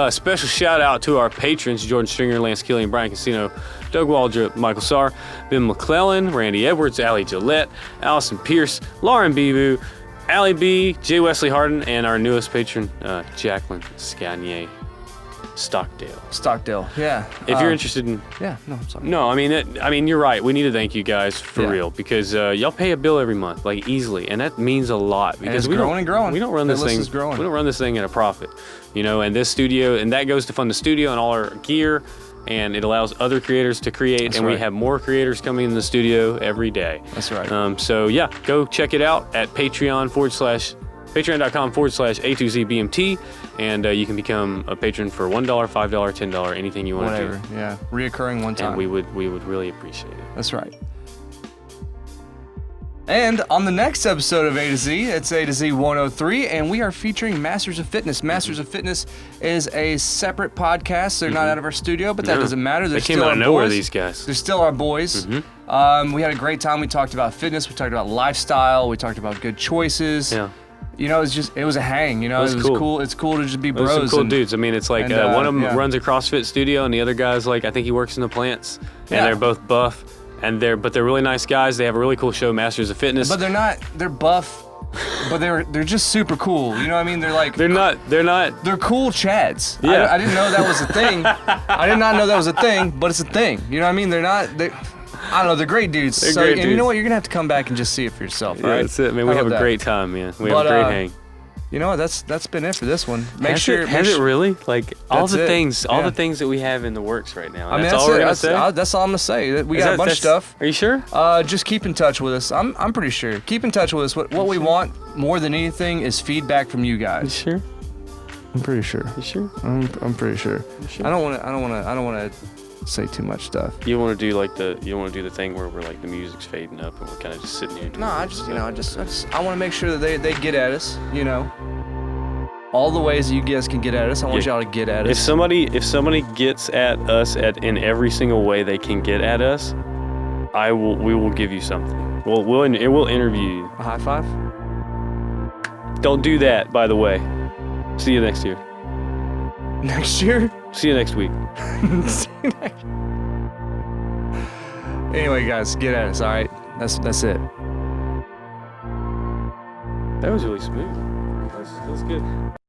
Special shout out to our patrons, Jordan Stringer, Lance Killian, Brian Casino, Doug Waldrop, Michael Sarr, Ben McClellan, Randy Edwards, Allie Gillette, Allison Pierce, Lauren Bebu, Allie B, J. Wesley Harden, and our newest patron, Jacqueline Scanier. Stockdale, yeah. If you're interested in... Yeah, no, I'm sorry. No, I mean, you're right. We need to thank you guys for real because y'all pay a bill every month, like easily, and that means a lot because we growing and growing. We don't run this thing. We don't run this thing at a profit, and this studio, and that goes to fund the studio and all our gear, and it allows other creators to create, we have more creators coming in the studio every day. That's right. So yeah, go check it out at patreon.com/A2ZBMT, and you can become a patron for $1, $5, $10, anything you want to do. Yeah, reoccurring one time. And we would really appreciate it. That's right. And on the next episode of A to Z, it's A to Z 103, and we are featuring Masters of Fitness. Masters of Fitness is a separate podcast. They're not out of our studio, but that doesn't matter. They came out of nowhere, these guys. They're still our boys. We had a great time. We talked about fitness. We talked about lifestyle. We talked about good choices. Yeah. It was a hang. It was cool. It's cool to just be bros. Some cool dudes. I mean, it's like one of them runs a CrossFit studio, and the other guy's like, I think he works in the plants, and they're both buff, they're really nice guys. They have a really cool show, Masters of Fitness. But they're buff, but they're just super cool. You know what I mean? They're like they're cool Chads. Yeah. I didn't know that was a thing. I did not know that was a thing, but it's a thing. You know what I mean? I don't know, they're great dudes. Great dudes. You know what? You're gonna have to come back and just see it for yourself. Yeah, right? That's it, man. We have a great time, man. We have a great hang. You know what? That's been it for this one. Has it really? Like all the things that we have in the works right now. That's all we're gonna say. That's all I'm gonna say. We got a bunch of stuff. Are you sure? Just keep in touch with us. I'm pretty sure. Keep in touch with us. What we want more than anything is feedback from you guys. You sure? I'm pretty sure. You sure? I'm pretty sure. You sure? I don't want to say too much stuff. You want to do the thing where we're like the music's fading up and we're kind of just sitting here. No, I want to make sure that they get at us. All the ways that you guys can get at us. I want y'all to get at us. If somebody gets at us in every single way they can get at us, we will give you something. We'll interview you. A high five? Don't do that, by the way. See you next year. Next year? See you next week. Anyway, guys, get at us. All right, that's it. That was really smooth. That's good.